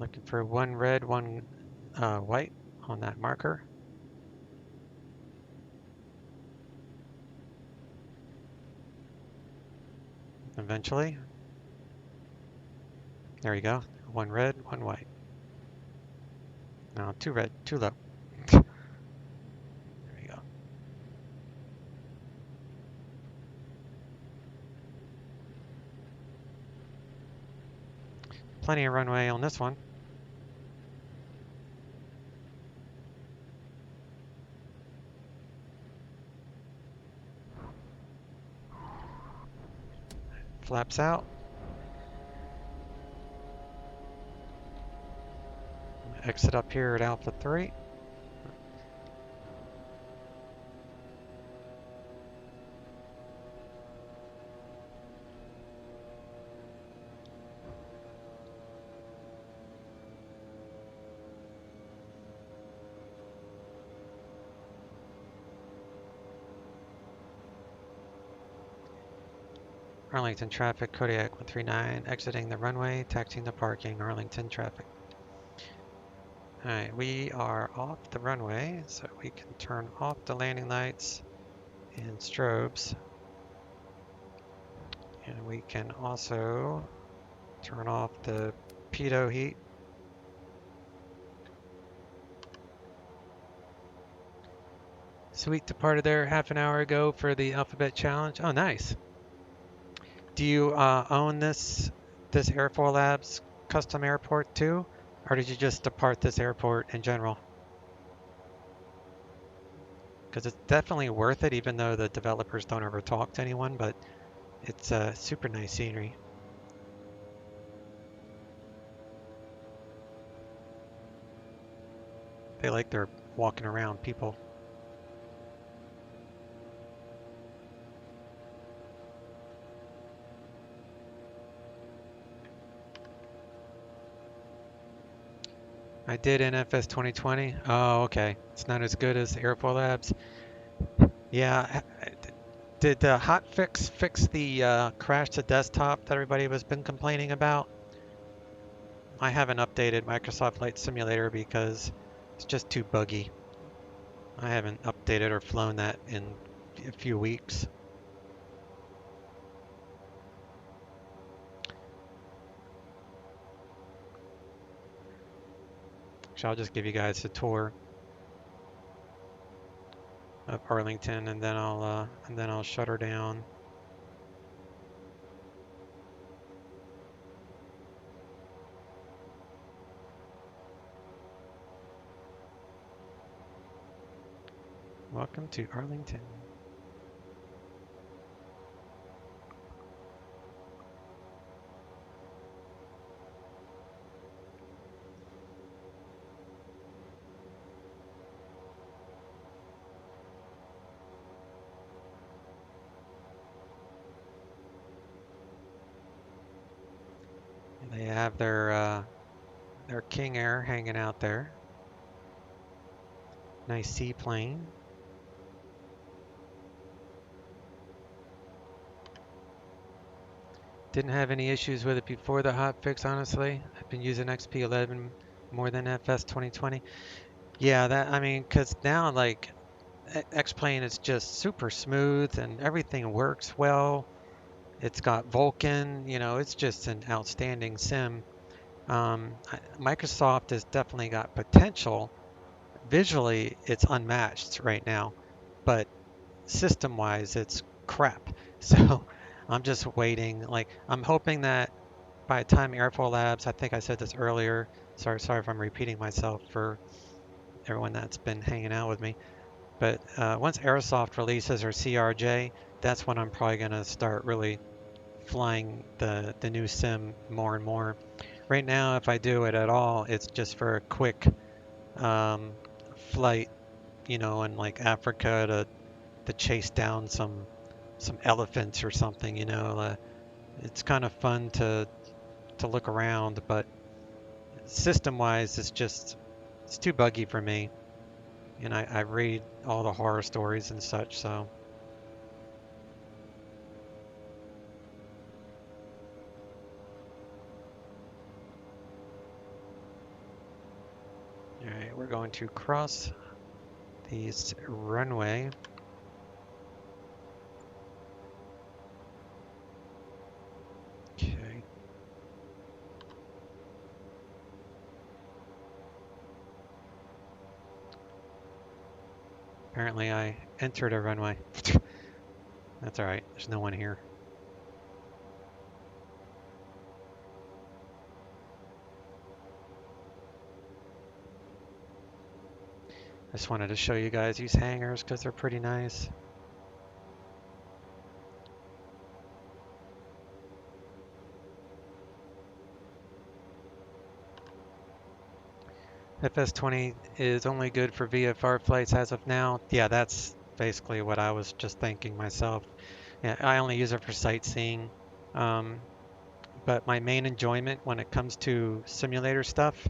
Looking for one red, one white on that marker. Eventually. There you go. One red, one white. No, two red, too low. There you go. plenty of runway on this one. Flaps out. Exit up here at Alpha 3. Arlington traffic, Kodiak 139, exiting the runway, taxiing the parking, Arlington traffic. Alright, we are off the runway, so we can turn off the landing lights and strobes. And we can also turn off the pitot heat. Sweet departed there half an hour ago for the Alphabet Challenge. Oh, nice. Do you own this Airfoil Labs custom airport too? Or did you just depart this airport in general? Because it's definitely worth it, even though the developers don't ever talk to anyone, but it's super nice scenery. They like their walking around people. I did NFS 2020. Oh, okay. It's not as good as Airfoil Labs. Yeah. Did the hotfix fix the crash to desktop that everybody has been complaining about? I haven't updated Microsoft Flight Simulator because it's just too buggy. I haven't updated or flown that in a few weeks. So I'll just give you guys a tour of Arlington, and then I'll shut her down. Welcome to Arlington. They have their King Air hanging out there. Nice seaplane. Didn't have any issues with it before the hotfix, honestly. I've been using XP11 more than FS 2020. Yeah, I mean, because now, like, X-Plane is just super smooth and everything works well. It's got Vulkan, you know, it's just an outstanding sim. Microsoft has definitely got potential. Visually, it's unmatched right now, but system-wise, it's crap. So I'm just waiting. Like, I'm hoping that by the time Airfoil Labs, I think I said this earlier. Sorry if I'm repeating myself for everyone that's been hanging out with me. But once Airsoft releases their CRJ, that's when I'm probably going to start really flying the new sim more and more. Right now, if I do it at all, it's just for a quick flight, you know, in like Africa to chase down some elephants or something, you know. It's kind of fun to look around, but system-wise, it's too buggy for me. And I read all the horror stories and such, so. Alright, we're going to cross this runway. Okay. Apparently I entered a runway. That's alright, there's no one here. just wanted to show you guys these hangars because they're pretty nice. FS20 is only good for VFR flights as of now. Yeah, that's basically what I was just thinking myself. Yeah, I only use it for sightseeing. But my main enjoyment when it comes to simulator stuff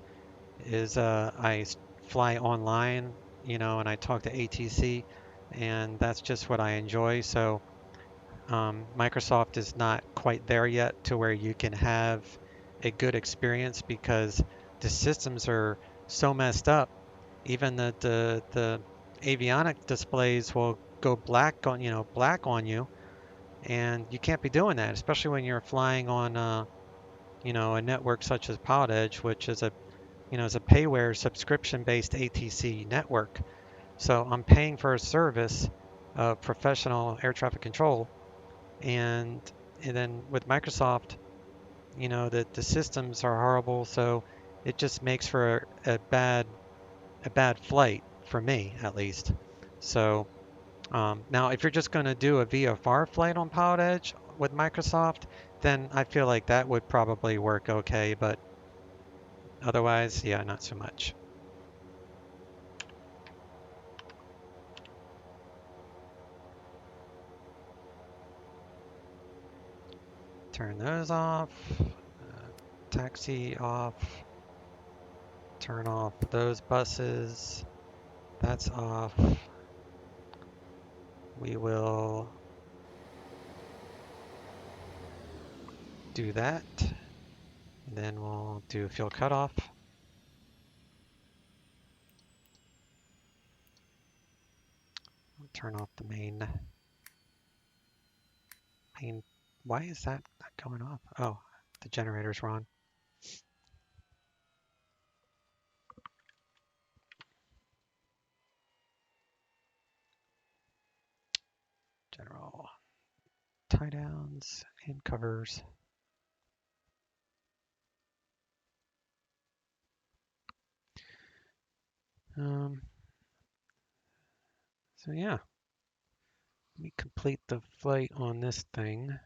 is I fly online, you know, and I talk to ATC, and that's just what I enjoy. So Microsoft is not quite there yet to where you can have a good experience because the systems are so messed up. Even the avionic displays will go black on you, and you can't be doing that, especially when you're flying on a network such as PilotEdge, which is a payware subscription-based ATC network. So I'm paying for a service of professional air traffic control, and then with Microsoft, the systems are horrible, so it just makes for a bad flight for me, at least. So now, if you're just going to do a VFR flight on PilotEdge with Microsoft, then I feel like that would probably work okay, but otherwise, yeah, not so much. Turn those off. Taxi off. Turn off those buses. That's off. We will do that. And then we'll do fuel cutoff. Turn off the main. Why is that not going off? Oh, the generator's on. General tie downs and covers. So yeah, let me complete the flight on this thing.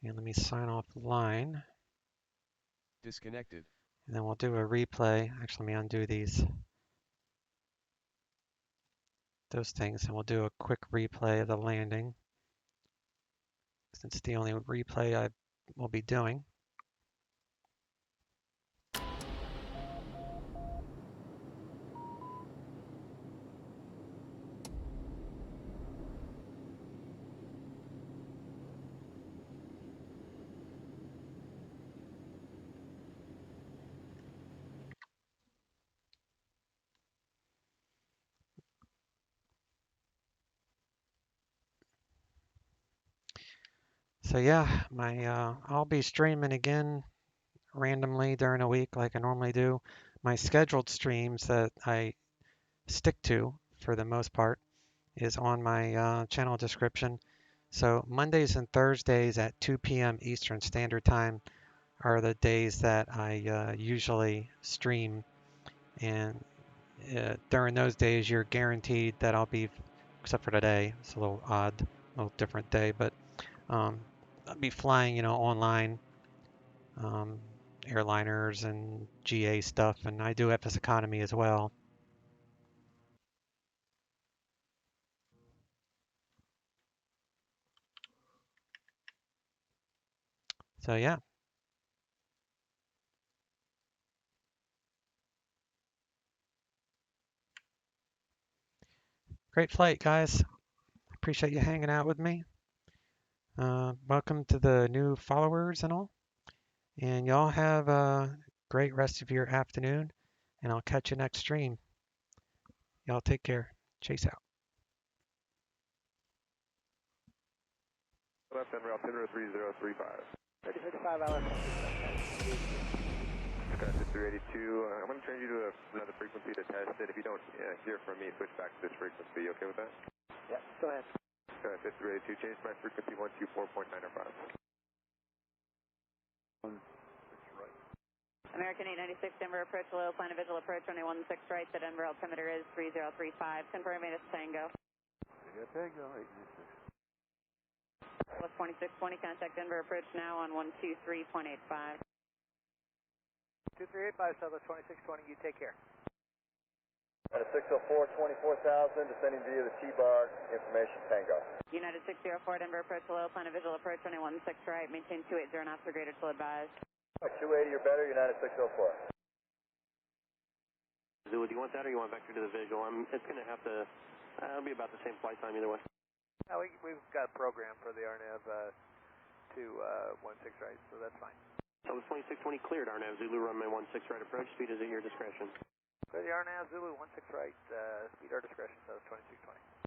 And let me sign off the line. Disconnected. And then we'll do a replay. Actually, let me undo those things, and we'll do a quick replay of the landing, since it's the only replay I will be doing. So yeah, I'll be streaming again randomly during a week like I normally do. My scheduled streams that I stick to for the most part is on my channel description. So Mondays and Thursdays at 2 p.m. Eastern Standard Time are the days that I usually stream, and during those days you're guaranteed that I'll be, except for today, it's a little odd, a little different day, but I'll be flying, online, airliners and GA stuff, and I do FS Economy as well. So yeah. Great flight, guys. Appreciate you hanging out with me. Welcome to the new followers and all. And y'all have a great rest of your afternoon, and I'll catch you next stream. Y'all take care. Chase out. Left end route 3035. 35 hours. Sky 382, I'm going to change you to another frequency to test it. If you don't hear from me, switch back to this frequency. You okay with that? Yeah, go ahead. Sky 382, change my frequency 124.905. American 896 Denver approach, low, plan of visual approach, runway 16 right, the Denver altimeter is 3035, confirming it's Tango. Tango, 896. Plus 2620, contact Denver approach now on 123.85. 2385, Southwest 2620, you take care. United 604, 24,000, descending via the T-bar, information Tango. United 604, Denver approach, low, plan of visual approach, runway 16 right, maintain 280 knots or greater till advised. 280 or better, United 604. Zulu, do you want that or you want vector to the visual? It's going to have to, it'll be about the same flight time either way. No, we've got a program for the RNAV to 16 right, so that's fine. So the 2620 cleared RNAV, Zulu runway 16 right approach, speed is at your discretion. For the RNAV, Zulu 16 right, speed our discretion, so it's 2620.